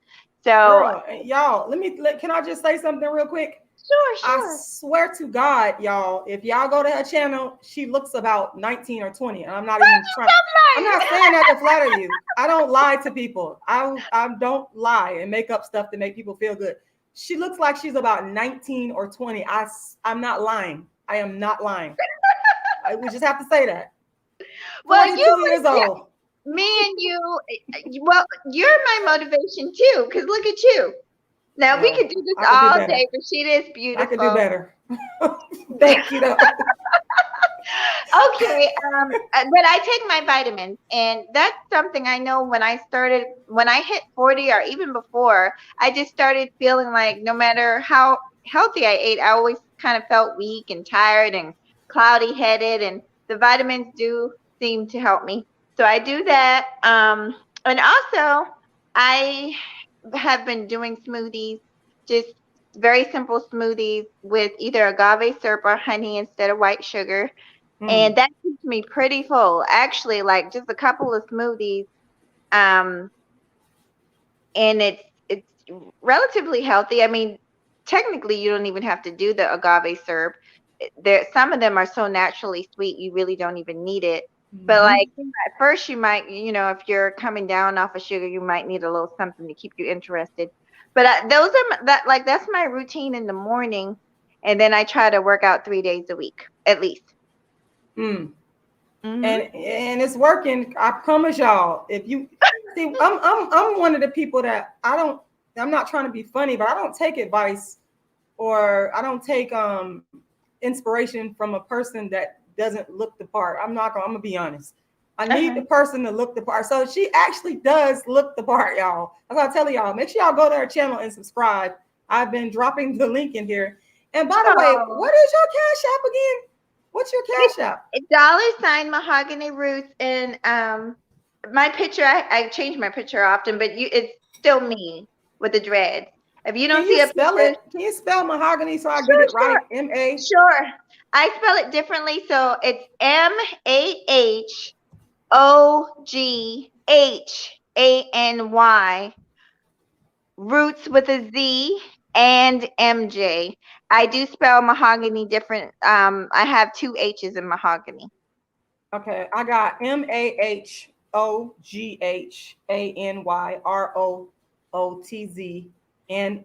So, Girl, y'all, can I just say something real quick? sure, I sure. swear to God, y'all, if y'all go to her channel, she looks about 19 or 20. And I'm not even trying. I'm Stop not lying. saying that to flatter you. I don't lie to people. I don't lie and make up stuff to make people feel good. She looks like she's about 19 or 20. I'm not lying. I am not lying. We just have to say that. Well, 42 years old. me and well, you're my motivation too, because look at you. Now we Well, could do this I could do all better. day. Rashida is I could do beautiful. better. Thank you, though. Okay, but I take my vitamins, and that's something I know when I hit 40 or even before, I just started feeling like no matter how healthy I ate, I always kind of felt weak and tired and cloudy headed, and the vitamins do seem to help me. So I do that. And also, I have been doing smoothies, just very simple smoothies with either agave syrup or honey instead of white sugar. Mm, And that keeps me pretty full. Actually, like just a couple of smoothies, um, and it's relatively healthy. I mean, technically, you don't even have to do the agave syrup. There, some of them are so naturally sweet, you really don't even need it. But mm-hmm. like at first, you might, if you're coming down off of sugar, you might need a little something to keep you interested. But those are that's my routine in the morning, and then I try to work out 3 days a week at least. Mm. Hmm. And it's working. I promise y'all. If you see, I'm one of the people that I'm not trying to be funny, but I don't take advice or I don't take inspiration from a person that doesn't look the part. I'm gonna be honest. I need Uh-huh. the person to look the part. So she actually does look the part, y'all. That's what I tell y'all. Make sure y'all go to her channel and subscribe. I've been dropping the link in here. And by the way, Oh, what is your Cash App again? What's your Cash App? $sign mahogany roots, and my picture. I change my picture often, but it's still me with the dreads. If you Can don't you see a spell picture, it? Can you spell mahogany so I get sure, it right? sure, M-A. sure. I spell it differently, so it's MAHOGHANY, roots with a Z, and MJ. I do spell mahogany different. I have 2 H's in mahogany. Okay, I got MAHOGHANYROOTZ and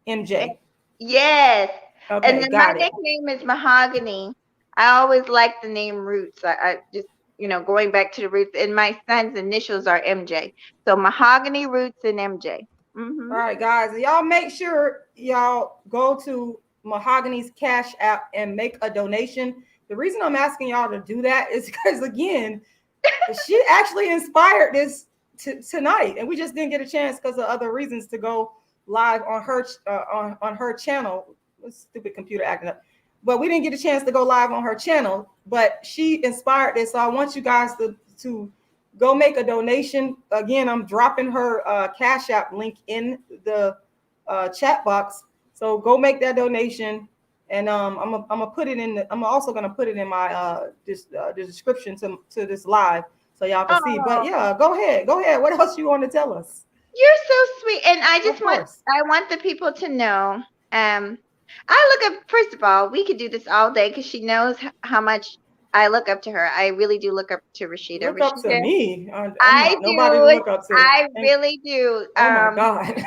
MJ. Yes. And Okay, then my got it. nickname is Mahogany. I always like the name Roots. I just, going back to the roots. And my son's initials are MJ. So Mahogany Roots and MJ. All Mm-hmm. right, guys, y'all make sure y'all go to Mahogany's Cash App and make a donation. The reason I'm asking y'all to do that is because, again, she actually inspired this tonight, and we just didn't get a chance because of other reasons to go live on her on her channel. Stupid computer acting up, but we didn't get a chance to go live on her channel. But she inspired this, so I want you guys to go make a donation. Again, I'm dropping her Cash App link in the chat box, so go make that donation. And I'm gonna put it in. I'm also gonna put it in my the description to this live so y'all can see. But Oh, yeah, go ahead. What else you want to tell us? you're so sweet. And Of course. I want the people to know. I look up. First of all, we could do this all day because she knows how much I look up to her. I really do look up to Rashida. Look up to Rashida, me. I'm I not nobody to do. look up to. I really do. Oh my God.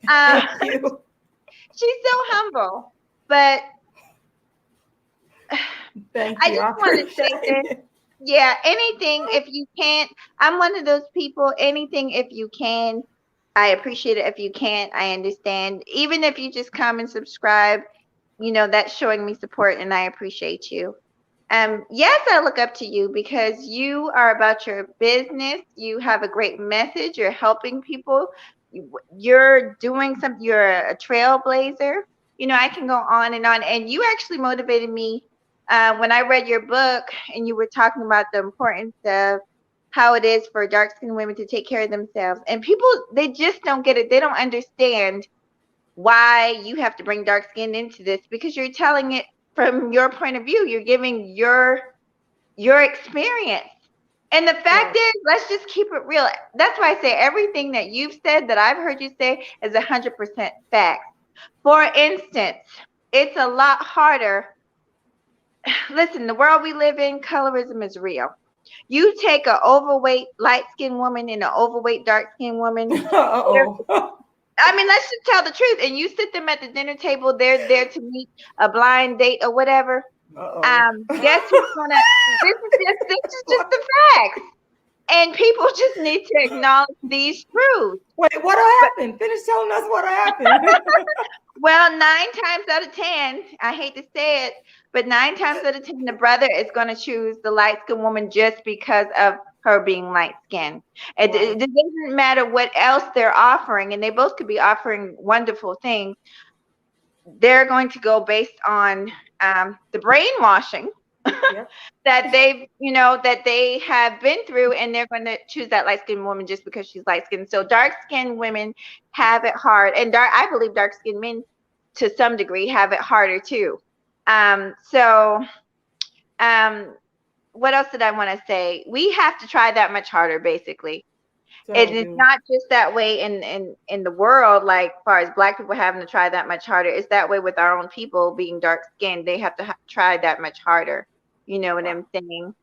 Uh, Thank you. she's so humble, but Thank I you. just I want to say appreciate this. it. Yeah, anything if you can't. I'm one of those people. Anything if you can. I appreciate it. If you can't, I understand. Even if you just come and subscribe, that's showing me support, and I appreciate you. Yes, I look up to you because you are about your business. You have a great message. You're helping people. You're doing something. You're a trailblazer. I can go on, and you actually motivated me when I read your book, and you were talking about the importance of how it is for dark-skinned women to take care of themselves. And people, they just don't get it. They don't understand why you have to bring dark skin into this because you're telling it from your point of view. You're giving your experience. And the fact Right. is, let's just keep it real. That's why I say everything that you've said, that I've heard you say, is 100% fact. For instance, it's a lot harder. Listen, the world we live in, colorism is real. You take an overweight light-skinned woman and an overweight dark-skinned woman. Uh-oh. I mean, let's just tell the truth. And you sit them at the dinner table, they're there to meet a blind date or whatever. Uh-oh. Guess who's gonna? This is just the facts, and people just need to acknowledge these truths. Wait, what happened? Finish telling us what happened. Well, 9 times out of 10, I hate to say it, but 9 times out of 10, the brother is going to choose the light-skinned woman just because of her being light-skinned. It doesn't matter what else they're offering, and they both could be offering wonderful things. They're going to go based on the brainwashing that they have been through, and they're going to choose that light-skinned woman just because she's light-skinned. So dark-skinned women have it hard, and I believe dark-skinned men to some degree have it harder too. What else did I want to say? We have to try that much harder, basically. It's not just that way in the world, like far as Black people having to try that much harder. It's that way with our own people being dark skinned. They have to try that much harder. You know what I'm saying?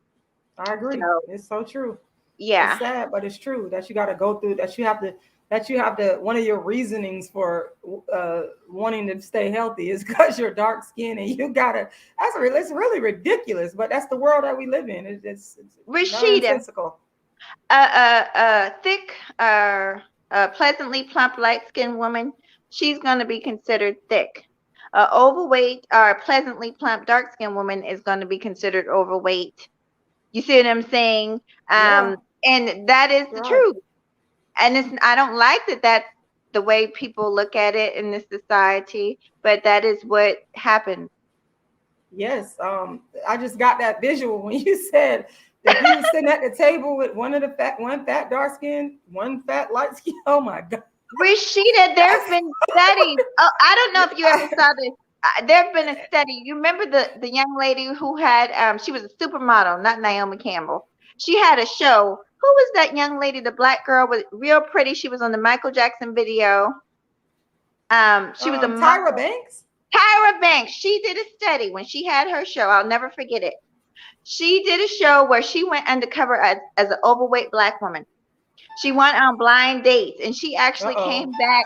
I agree. So, it's so true. Yeah. It's sad, but it's true that you got to go through, that you have to, one of your reasonings for wanting to stay healthy is because you're dark skinned, and you gotta, it's really ridiculous, but that's the world that we live in. It's nonsensical. Thick, pleasantly plump, light-skinned woman, she's going to be considered thick. Overweight or pleasantly plump, dark-skinned woman is going to be considered overweight. You see what I'm saying? And that is the truth. And I don't like that's the way people look at it in this society, but that is what happens. Yes, I just got that visual when you said that you were sitting at the table with one fat dark skin, one fat light skin. Oh my God. Rashida, there have been studies. Oh, I don't know if you ever saw this. There have been a study. You remember the young lady who had, she was a supermodel, not Naomi Campbell. She had a show. Who was that young lady, the Black girl, was real pretty? She was on the Michael Jackson video. She was a Tyra Banks. Tyra Banks. She did a study when she had her show. I'll never forget it. She did a show where she went undercover as an overweight Black woman. She went on blind dates, and she actually came back.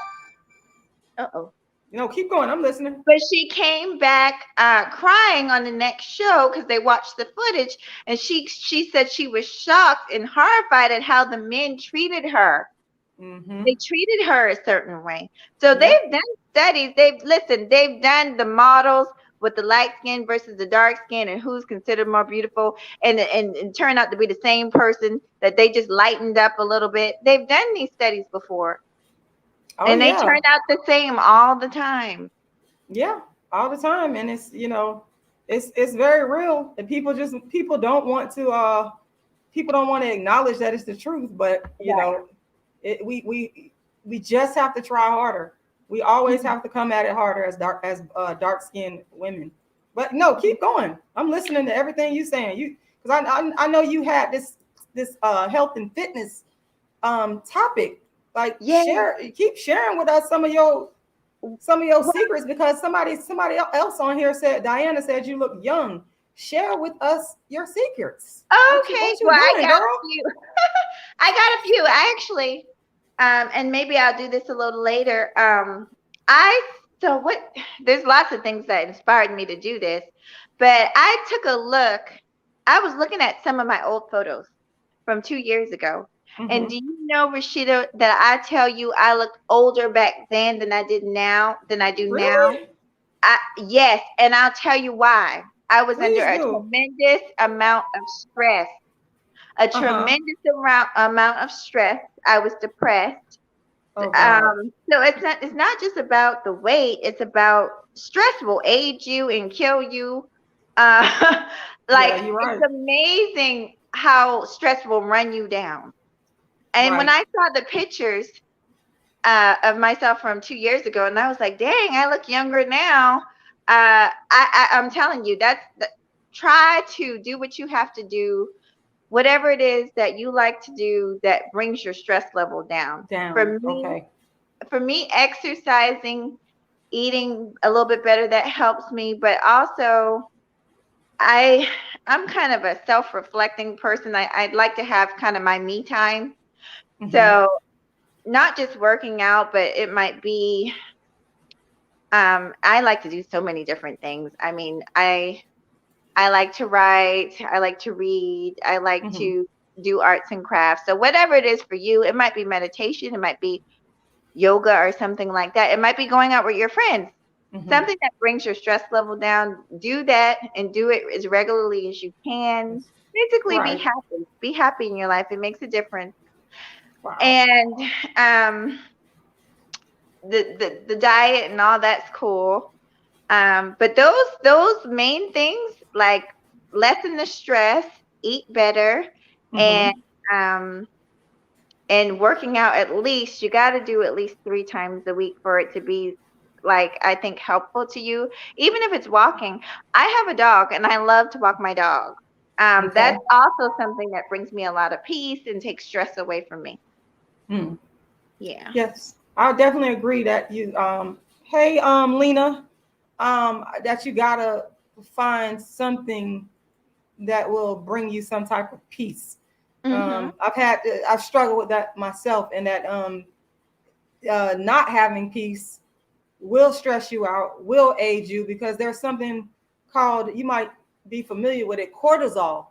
Keep going. I'm listening. But she came back crying on the next show because they watched the footage, and she said she was shocked and horrified at how the men treated her. Mm-hmm. They treated her a certain way. So they've done studies. They've done the models with the light skin versus the dark skin, and who's considered more beautiful, and turned out to be the same person that they just lightened up a little bit. They've done these studies before. They turned out the same all the time. Yeah, all the time. And it's, it's very real. And people don't want to acknowledge that it's the truth. But we just have to try harder. We always have to come at it harder as dark skinned women. But no, keep going. I'm listening to everything you're saying. Because I know you had this health and fitness topic. Like keep sharing with us some of your secrets, because somebody else on here said, Diana said you look young. Share with us your secrets. Okay, what you doing, girl? I got a few. I actually, and maybe I'll do this a little later. There's lots of things that inspired me to do this, but I took a look. I was looking at some of my old photos from 2 years ago. Mm-hmm. And do you know, Rashida, that I tell you I looked older back then than I do now. Yes, and I'll tell you why. I was under a tremendous amount of stress. Tremendous amount of stress. I was depressed. So it's not just about the weight. It's about stress will age you and kill you. You're right. It's amazing how stress will run you down. And when I saw the pictures of myself from 2 years ago, and I was like, dang, I look younger now. I'm telling you, try to do what you have to do, whatever it is that you like to do that brings your stress level down. For me, exercising, eating a little bit better, that helps me. But also, I'm kind of a self-reflecting person. I'd like to have kind of my me time. Mm-hmm. So not just working out, but it might be, I like to do so many different things. I mean, I like to write, I like to read, I like to do arts and crafts. So whatever it is for you, it might be meditation, it might be yoga or something like that. It might be going out with your friends, something that brings your stress level down. Do that and do it as regularly as you can. Basically, be happy in your life. It makes a difference. Wow. And the diet and all that's cool. But those main things, like lessen the stress, eat better, and working out, at least you got to do at least 3 times a week for it to be, like, I think helpful to you. Even if it's walking. I have a dog and I love to walk my dog. That's also something that brings me a lot of peace and takes stress away from me. Yeah. Yes, I definitely agree that you hey Lena, that you gotta find something that will bring you some type of peace. I've struggled with that myself, and that not having peace will stress you out, will age you, because there's something called, you might be familiar with it, cortisol.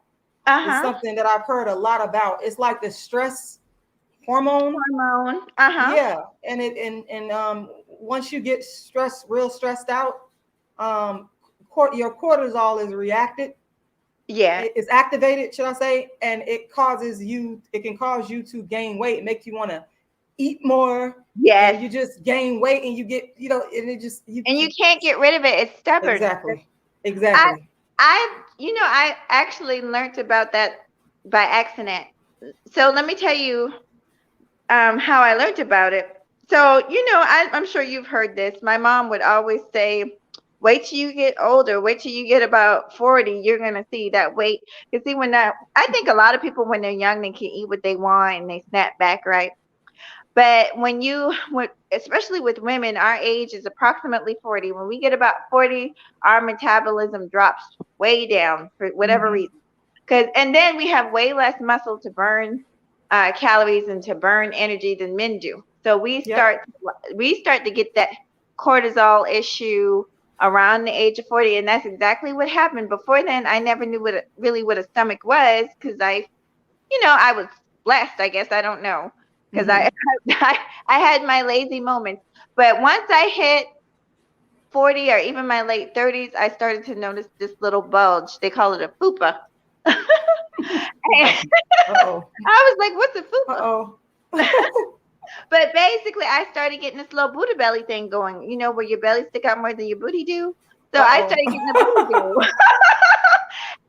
It's something that I've heard a lot about. It's like the stress hormone. Yeah, and once you get real stressed out, your cortisol is reacted. Yeah, it's activated, should I say? And it can cause you to gain weight, make you want to eat more. Yes, and you just gain weight, and you get, and it just you can't get rid of it. It's stubborn. Exactly. I actually learned about that by accident. So let me tell you how I learned about it. So, I'm sure you've heard this. My mom would always say, wait till you get older, wait till you get about 40, you're going to see that weight. You see, I think a lot of people, when they're young, they can eat what they want and they snap back, right? But especially with women, our age is approximately 40. When we get about 40, our metabolism drops way down for whatever reason. And then we have way less muscle to burn calories and to burn energy than men do. So we start to get that cortisol issue around the age of 40, and that's exactly what happened. Before then, I never knew what a stomach was, because I was blessed, I guess. I don't know, because I had my lazy moments. But once I hit 40 or even my late 30s, I started to notice this little bulge. They call it a fupa. I was like, what's a fupa? But basically, I started getting this little booty belly thing going, where your belly stick out more than your booty do. So I started getting the boo-boo.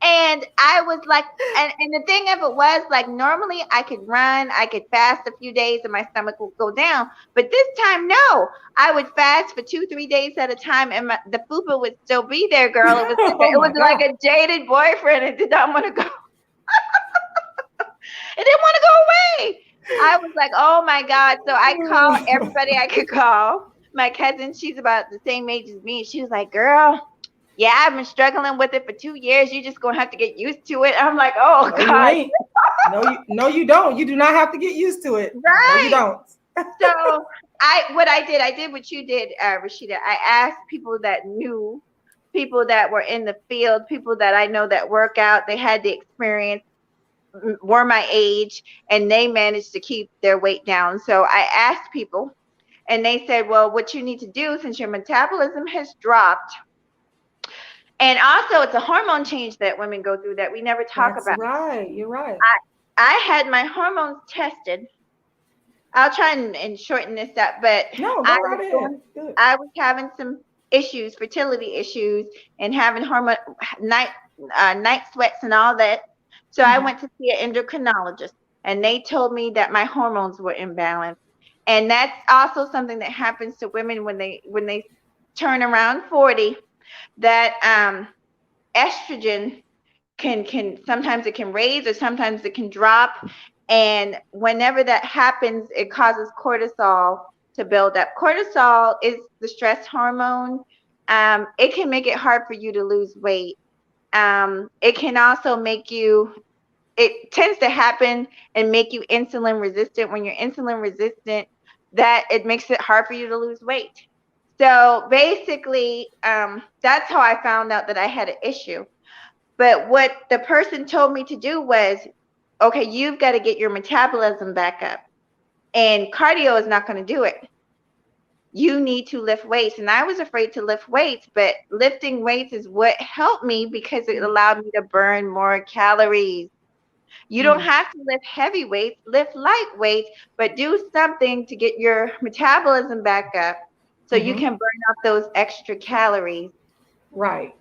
And I was like, and the thing of it was, like, normally I could run, I could fast a few days and my stomach would go down. But this time, no, I would fast for 2-3 days at a time and the fupa would still be there, girl. It was like a jaded boyfriend. It did not want to go. It didn't want to go away. I was like, oh my God. So I called everybody I could call. My cousin, she's about the same age as me. She was like, girl, yeah, I've been struggling with it for 2 years. You're just going to have to get used to it. I'm like, oh, no, God. No, you don't. You do not have to get used to it. Right. No, you don't. So I did what you did, Rashida. I asked people that knew, people that were in the field, people that I know that work out. They had the experience, were my age, and they managed to keep their weight down. So I asked people, and they said, well, what you need to do, since your metabolism has dropped, and also it's a hormone change that women go through that we never talk about. Right. You're right. I had my hormones tested. I'll try and shorten this up, but no, go right ahead. I was having some issues, fertility issues, and having hormone night sweats and all that. So I went to see an endocrinologist, and they told me that my hormones were imbalanced. And that's also something that happens to women when they turn around 40, that estrogen can sometimes it can raise or sometimes it can drop. And whenever that happens, it causes cortisol to build up. Cortisol is the stress hormone. It can make it hard for you to lose weight. It can also it tends to happen and make you insulin resistant. When you're insulin resistant, that it makes it hard for you to lose weight. So basically, that's how I found out that I had an issue. But what the person told me to do was, okay, you've got to get your metabolism back up. And cardio is not going to do it. You need to lift weights. And I was afraid to lift weights, but lifting weights is what helped me because it allowed me to burn more calories. You don't have to lift heavy weights, lift light weights, but do something to get your metabolism back up so you can burn up those extra calories. Right.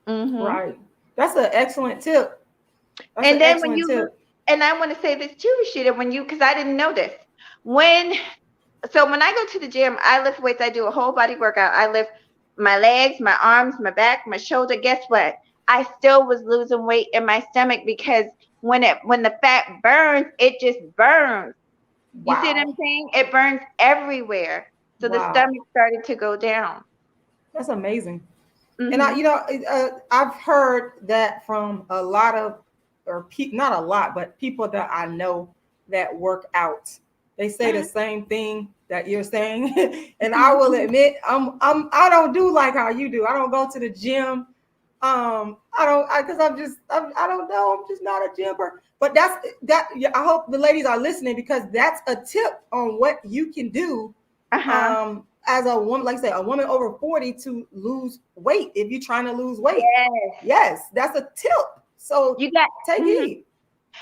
Right. That's an excellent tip. And then and I want to say this too, Rashida, because I didn't know this. When I go to the gym, I lift weights, I do a whole body workout. I lift my legs, my arms, my back, my shoulder. Guess what? I still was losing weight in my stomach because when the fat burns, it just burns. Wow. You see what I'm saying? It burns everywhere. So the stomach started to go down. That's amazing. And I've heard that from a lot of, not a lot, but people that I know that work out. They say the same thing that you're saying. And I will admit, I don't do like how you do. I don't go to the gym. I don't know. I'm just not a gymmer. But I hope the ladies are listening, because that's a tip on what you can do. As a woman, like I said, a woman over 40 to lose weight. If you're trying to lose weight, yes, that's a tip. So you got take heed.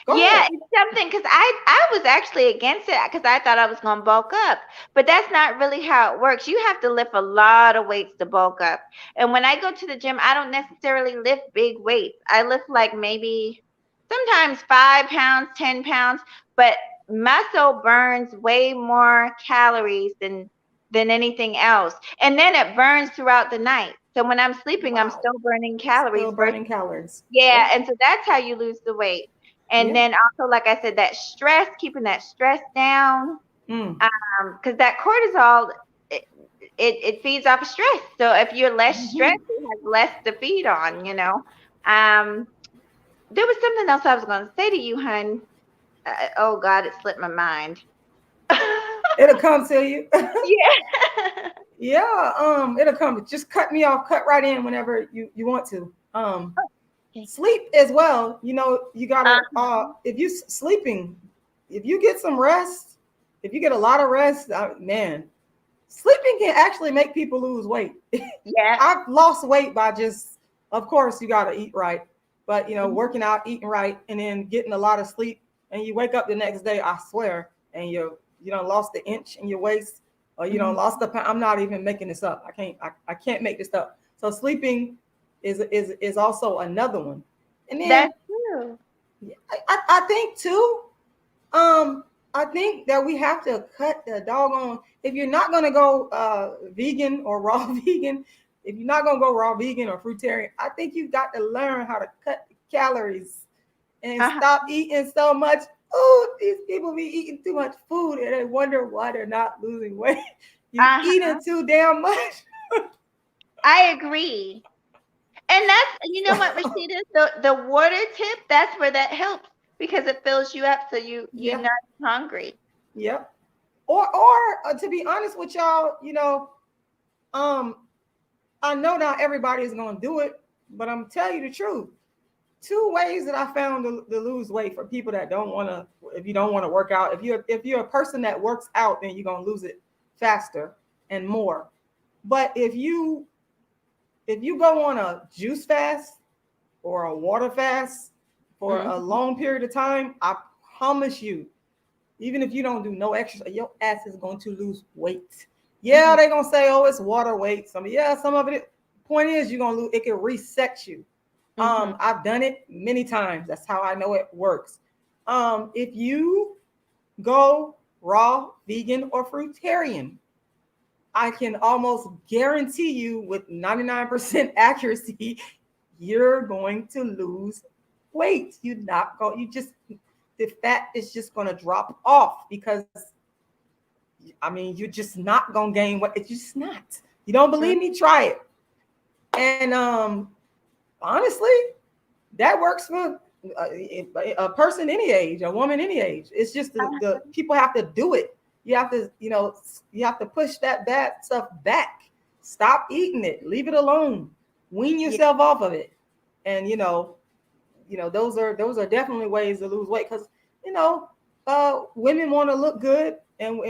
Go ahead. It's something, because I was actually against it because I thought I was going to bulk up, but that's not really how it works. You have to lift a lot of weights to bulk up. And when I go to the gym, I don't necessarily lift big weights. I lift like maybe sometimes 5 pounds, 10 pounds, but muscle burns way more calories than anything else. And then it burns throughout the night. So when I'm sleeping, I'm still burning calories. Yeah. And so that's how you lose the weight. And then also, like I said, that stress, keeping that stress down, because that cortisol, it feeds off of stress. So if you're less stressed, you have less to feed on, There was something else I was going to say to you, hon. Oh God, it slipped my mind. It'll come to you. Yeah. It'll come. Just cut me off, cut right in whenever you want to. Sleep as well. You gotta if you sleeping, if you get some rest, if you get a lot of rest, man, sleeping can actually make people lose weight. Yeah. I've lost weight by of course you gotta eat right, but working out, eating right, and then getting a lot of sleep, and you wake up the next day, I swear, and you lost the inch in your waist, or lost the pound. I'm not even making this up. I can't make this up. So sleeping is also another one. And then That's true. I think too, I think that we have to cut the doggone, if you're not going to go vegan or raw vegan, if you're not going to go raw vegan or fruitarian, I think you've got to learn how to cut calories and stop eating so much. Oh, these people be eating too much food and they wonder why they're not losing weight. You're eating too damn much. I agree. And that's, you know what, Rashida, the water tip, that's where that helps because it fills you up so you're not hungry. Yep. Or to be honest with y'all, I know not everybody is going to do it, but I'm telling you the truth. 2 ways that I found to lose weight for people that don't want to, if you don't want to work out, if you're a person that works out, then you're going to lose it faster and more. But if you go on a juice fast or a water fast for a long period of time, I promise you, even if you don't do no exercise, your ass is going to lose weight. Yeah, they're going to say, oh, it's water weight. Some of it. Point is, you're going to lose, it can reset you. I've done it many times. That's how I know it works. If you go raw, vegan, or fruitarian, I can almost guarantee you with 99% accuracy, you're going to lose weight. The fat is just going to drop off because, you're just not going to gain weight. It's just not. You don't believe me? Try it. And honestly, that works for a person any age, a woman any age. It's just the people have to do it. You have to, you have to push that bad stuff back. Stop eating it. Leave it alone. Wean yourself off of it. And those are definitely ways to lose weight because women want to look good, and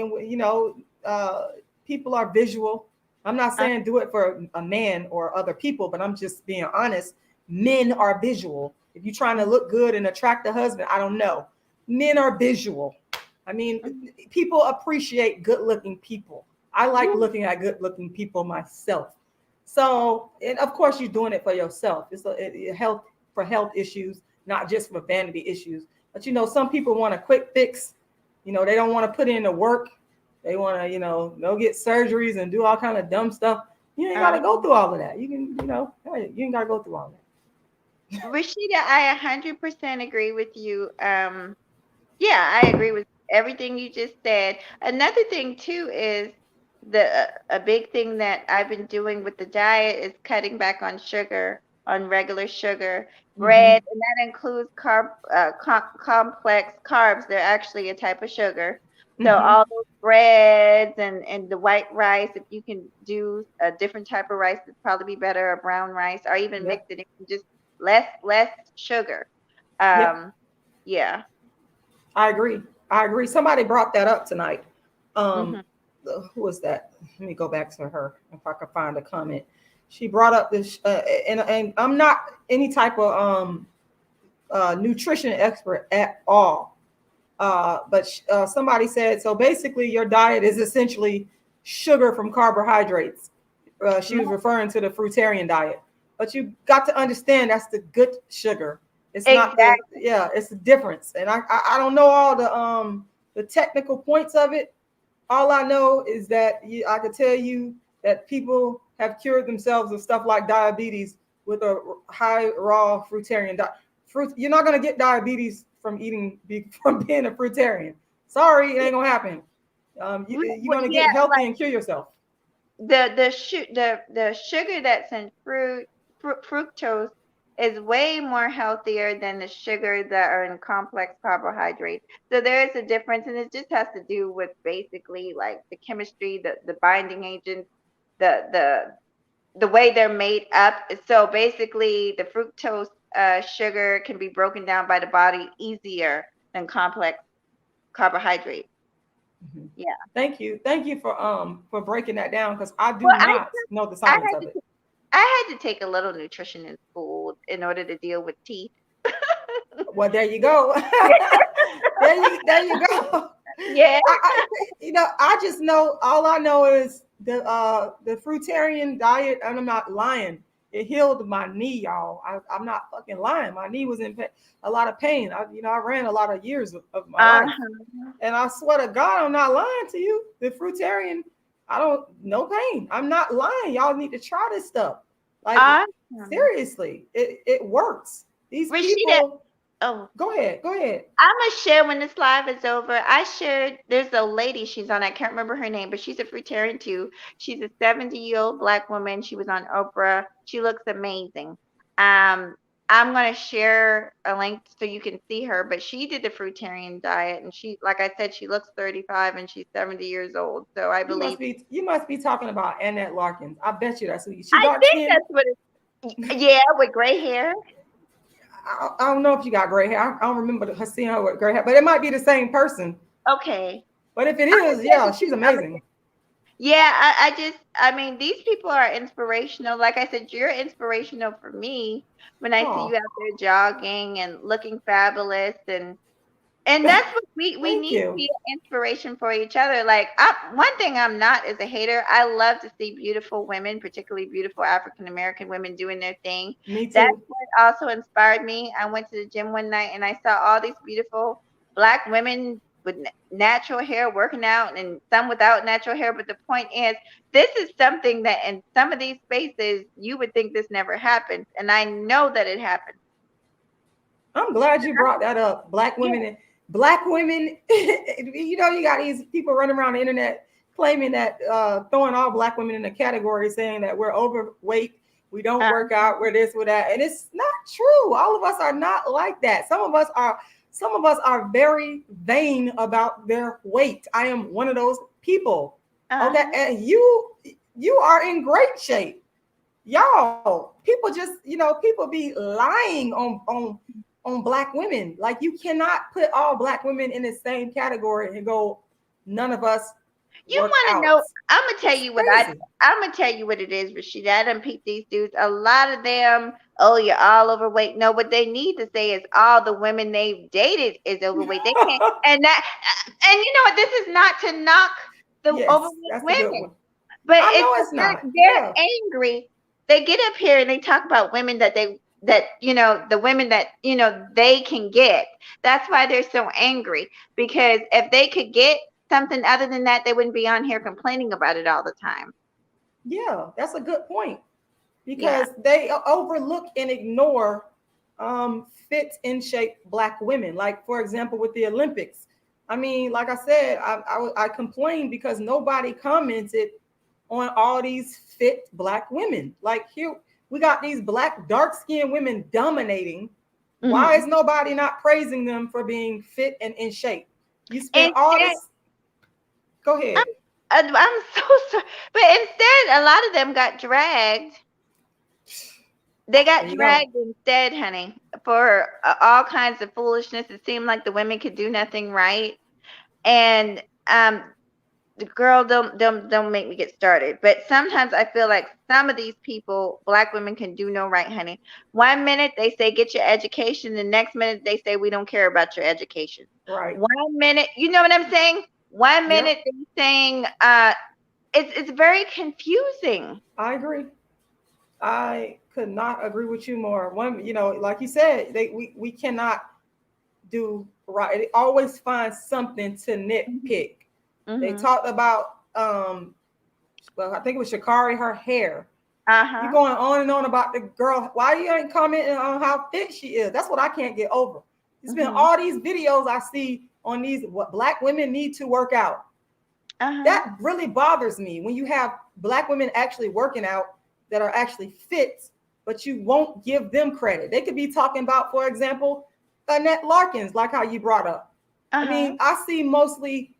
people are visual. I'm not saying do it for a man or other people, but I'm just being honest. Men are visual. If you're trying to look good and attract a husband, I don't know. Men are visual. People appreciate good-looking people. I like looking at good-looking people myself. So, and of course, you're doing it for yourself. It's for health issues, not just for vanity issues. But some people want a quick fix. They don't want to put in the work. They want to, go get surgeries and do all kind of dumb stuff. You ain't got to go through all of that. You can, you ain't got to go through all that. Rashida, I 100% agree with you. I agree with everything you just said. Another thing too is a big thing that I've been doing with the diet is cutting back on sugar, on regular sugar, bread, and that includes complex carbs. They're actually a type of sugar. So all those breads and the white rice, if you can do a different type of rice, it'd probably be better, a brown rice, or even mix it in just less sugar. Yeah. I agree. Somebody brought that up tonight. Who was that? Let me go back to her if I can find a comment. She brought up this, and I'm not any type of nutrition expert at all. But somebody said, so basically your diet is essentially sugar from carbohydrates. She was referring to the fruitarian diet. But you got to understand that's the good sugar. It's not it's the difference. And I don't know all the technical points of it. All I know is that I could tell you that people have cured themselves of stuff like diabetes with a high raw fruitarian diet. You're not gonna get diabetes from being a fruitarian. Sorry, it ain't gonna happen. You're gonna get healthy and cure yourself. The sugar that's in fructose is way more healthier than the sugar that are in complex carbohydrates. So there is a difference, and it just has to do with basically like the chemistry, the binding agents, the way they're made up. So basically, the fructose sugar can be broken down by the body easier than complex carbohydrates. Yeah. Thank you for breaking that down because I do not know the science of it. I had to take a little nutrition in school in order to deal with teeth. Well, there you go. there you go. Yeah. I just know, all I know is the fruitarian diet, and I'm not lying. It healed my knee, y'all. I'm not fucking lying. My knee was in a lot of pain. I ran a lot of years of my life, and I swear to God, I'm not lying to you. The fruitarian, no pain. I'm not lying. Y'all need to try this stuff. Like seriously, it works. These Rashida, people. Oh, go ahead. I'm gonna share when this live is over. There's a lady she's on. I can't remember her name, but she's a fruitarian too. She's a 70-year-old Black woman. She was on Oprah. She looks amazing. I'm gonna share a link so you can see her. But she did the fruitarian diet, and she, like I said, she looks 35 and she's 70 years old. So I believe you must be talking about Annette Larkins. I bet you that's who you. I think that's what yeah, with gray hair. I don't know if you got gray hair. I don't remember her seeing her with gray hair, but it might be the same person. Okay. But if it is, yeah, she's amazing. Yeah, I mean, these people are inspirational. Like I said, you're inspirational for me when I see you out there jogging and looking fabulous, and that's what we need to be an inspiration for each other. Like, one thing I'm not is a hater. I love to see beautiful women, particularly beautiful African American women, doing their thing. Me too. That's what also inspired me. I went to the gym one night and I saw all these beautiful Black women with natural hair working out, and some without natural hair. But the point is, this is something that in some of these spaces you would think this never happens, and I know that it happens. I'm glad you brought that up. Black women, you got these people running around the internet claiming that throwing all Black women in a category, saying that we're overweight, we don't work out, we're this, we're that, and it's not true. All of us are not like that. Some of us are very vain about their weight. I am one of those people. Okay, and you are in great shape, y'all. People just, people be lying on Black women. Like, you cannot put all Black women in the same category and go, none of us. You want to know? I'm gonna tell you I'm gonna tell you what it is, Rashida. I done peeped these dudes. A lot of them, oh, you're all overweight. No, what they need to say is all the women they've dated is overweight. They can't, and you know what? This is not to knock the overweight women, but it's not. They're angry. They get up here and they talk about women the women that they can get. That's why they're so angry, because if they could get something other than that, they wouldn't be on here complaining about it all the time. Yeah, that's a good point, because they overlook and ignore fit in shape Black women. Like, for example, with the Olympics. I mean, like I said, I complained because nobody commented on all these fit Black women. Like, here we got these Black dark-skinned women dominating. Mm-hmm. Why is nobody not praising them for being fit and in shape? You spend all this. Go ahead. I'm so sorry, but instead, a lot of them got dragged. They got dragged instead, honey, for all kinds of foolishness. It seemed like the women could do nothing right, and the girl, don't make me get started. But sometimes I feel like some of these people, Black women, can do no right, honey. 1 minute they say get your education, the next minute they say we don't care about your education. Right. 1 minute, you know what I'm saying? 1 minute they're saying it's very confusing. I agree. I could not agree with you more. Like you said, we cannot do right. They always find something to nitpick. Mm-hmm. They talked about I think it was Sha'Carri, her hair. You're going on and on about the girl. Why you ain't commenting on how fit she is? That's what I can't get over. It's been all these videos I see on these what Black women need to work out. That really bothers me, when you have Black women actually working out that are actually fit, but you won't give them credit. They could be talking about, for example, Annette Larkins, like how you brought up. I mean, I see mostly,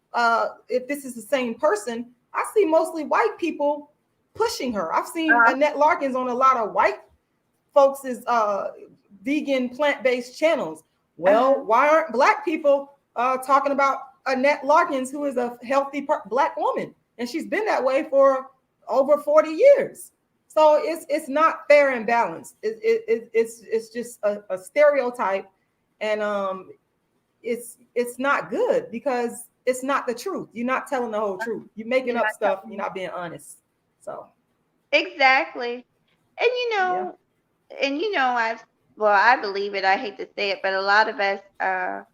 if this is the same person, I see mostly white people pushing her. I've seen Annette Larkins on a lot of white folks' vegan plant-based channels. Well, why aren't Black people talking about Annette Larkins, who is a healthy Black woman, and she's been that way for over 40 years? So it's not fair and balanced. It's just a stereotype, and it's not good, because it's not the truth. You're not telling the whole truth. You're making up stuff. You're not being honest. So exactly. And yeah. I believe it. I hate to say it, but a lot of us are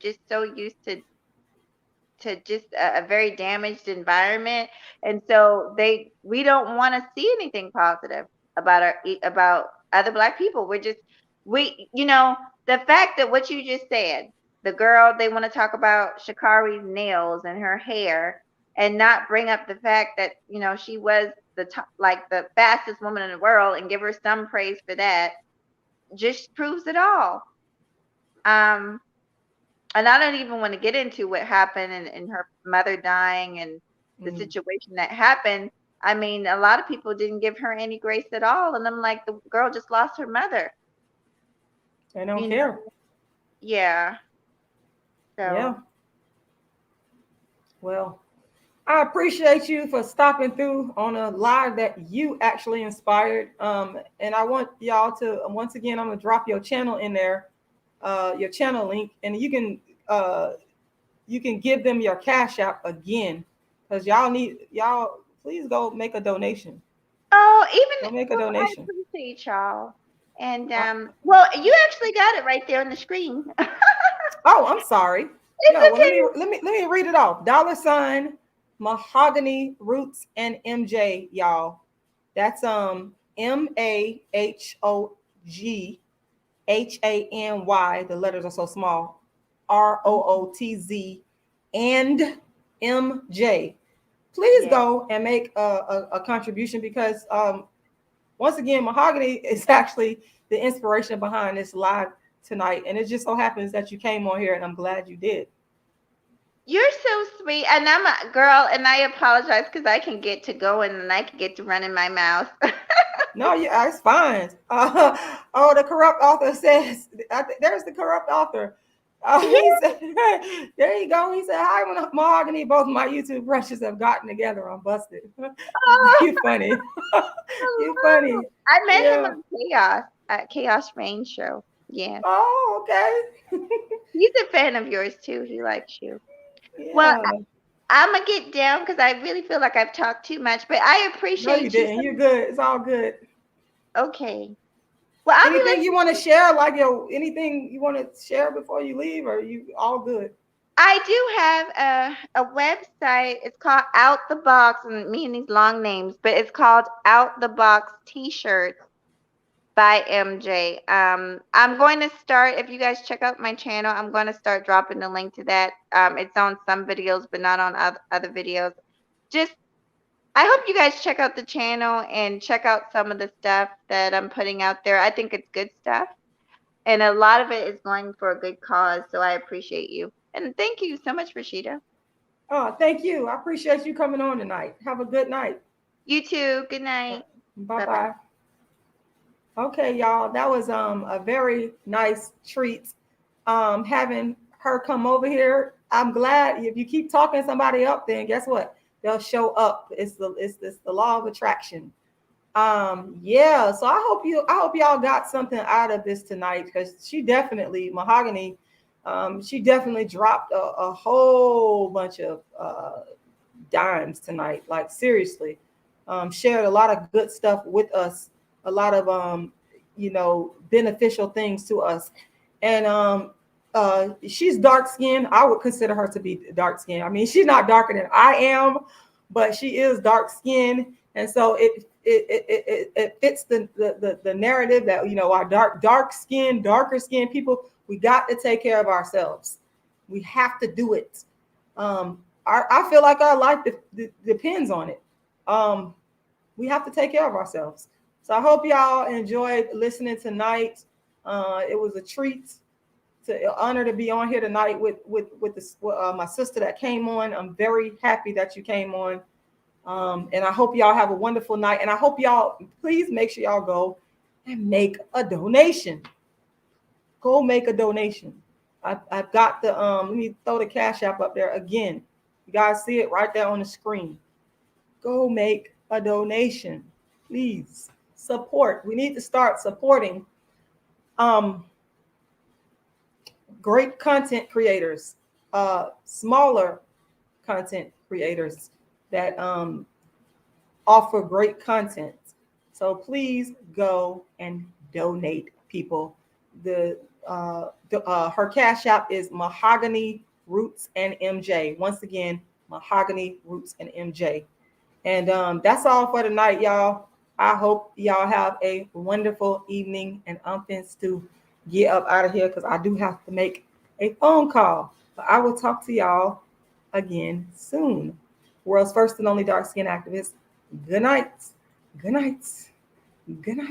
just so used to just a very damaged environment, and so we don't want to see anything positive about about other Black people. The fact that what you just said, the girl, they want to talk about Shakari's nails and her hair, and not bring up the fact that she was the top, like the fastest woman in the world, and give her some praise for that, just proves it all. um and I don't even want to get into what happened and her mother dying and the situation that happened. I mean, a lot of people didn't give her any grace at all. And I'm like, the girl just lost her mother. They don't care. Yeah. So. Yeah. Well, I appreciate you for stopping through on a live that you actually inspired. And I want y'all to, once again, I'm going to drop your channel in there, your channel link, and you can give them your Cash App again, because y'all please go make a donation. Oh, Go make a donation. I appreciate y'all. And well, you actually got it right there on the screen. Oh, I'm sorry. It's Yeah, well, okay. let me read it off. $, Mahogany Roots and MJ, y'all. That's MAHOGHANY. The letters are so small. ROOTZ and MJ. Please go and make a contribution, because once again, Mahogany is actually the inspiration behind this live tonight, and it just so happens that you came on here, and I'm glad you did. You're so sweet, and I'm a girl, and I apologize because I can get to going and I can get to running my mouth. No, yeah, it's fine. Oh, the corrupt author says, there's the corrupt author. He said, there you go. He said, hi, Mahogany. Both my YouTube brushes have gotten together. I'm busted. You funny. You funny. I met him on Chaos at Chaos Rain Show. Yeah. Oh, okay. He's a fan of yours too. He likes you. Yeah. Well, I'm gonna get down because I really feel like I've talked too much, but I appreciate you. No, you didn't. You're good. It's all good. Okay. Well, anything you want to share, like anything you want to share before you leave, or you all good? I do have a website. It's called Out the Box, and me and these long names, but it's called Out the Box T-shirts by MJ. I'm going to start, if you guys check out my channel, I'm going to start dropping the link to that. It's on some videos, but not on other videos. I hope you guys check out the channel and check out some of the stuff that I'm putting out there. I think it's good stuff, and a lot of it is going for a good cause, so I appreciate you. And thank you so much, Rashida. Oh, thank you. I appreciate you coming on tonight. Have a good night. You too. Good night. Bye-bye. Okay, y'all. That was a very nice treat having her come over here. I'm glad. If you keep talking somebody up, then guess what? They'll show up. It's the law of attraction. Yeah. So I hope y'all got something out of this tonight, because Mahogany, she definitely dropped a whole bunch of dimes tonight. Like, seriously, shared a lot of good stuff with us, a lot of beneficial things to us. And she's dark skinned. I would consider her to be dark skinned. I mean, she's not darker than I am, but she is dark skinned, and so it fits the narrative that our darker skinned people, we got to take care of ourselves. We have to do it. I feel like our life depends on it. We have to take care of ourselves. So I hope y'all enjoyed listening tonight. It was a treat, honor to be on here tonight with my sister that came on. I'm very happy that you came on. And I hope y'all have a wonderful night. And I hope y'all, please make sure y'all go and make a donation. Go make a donation. I've got let me throw the Cash App up there again. You guys see it right there on the screen. Go make a donation. Please support. We need to start supporting great content creators, smaller content creators that offer great content. So please go and donate, people. Her Cash App is Mahogany Roots and MJ. Once again, Mahogany Roots and MJ. And that's all for tonight, y'all. I hope y'all have a wonderful evening. And I'm finished to get up out of here because I do have to make a phone call. But I will talk to y'all again soon. World's first and only dark skin activist. Good night. Good night. Good night.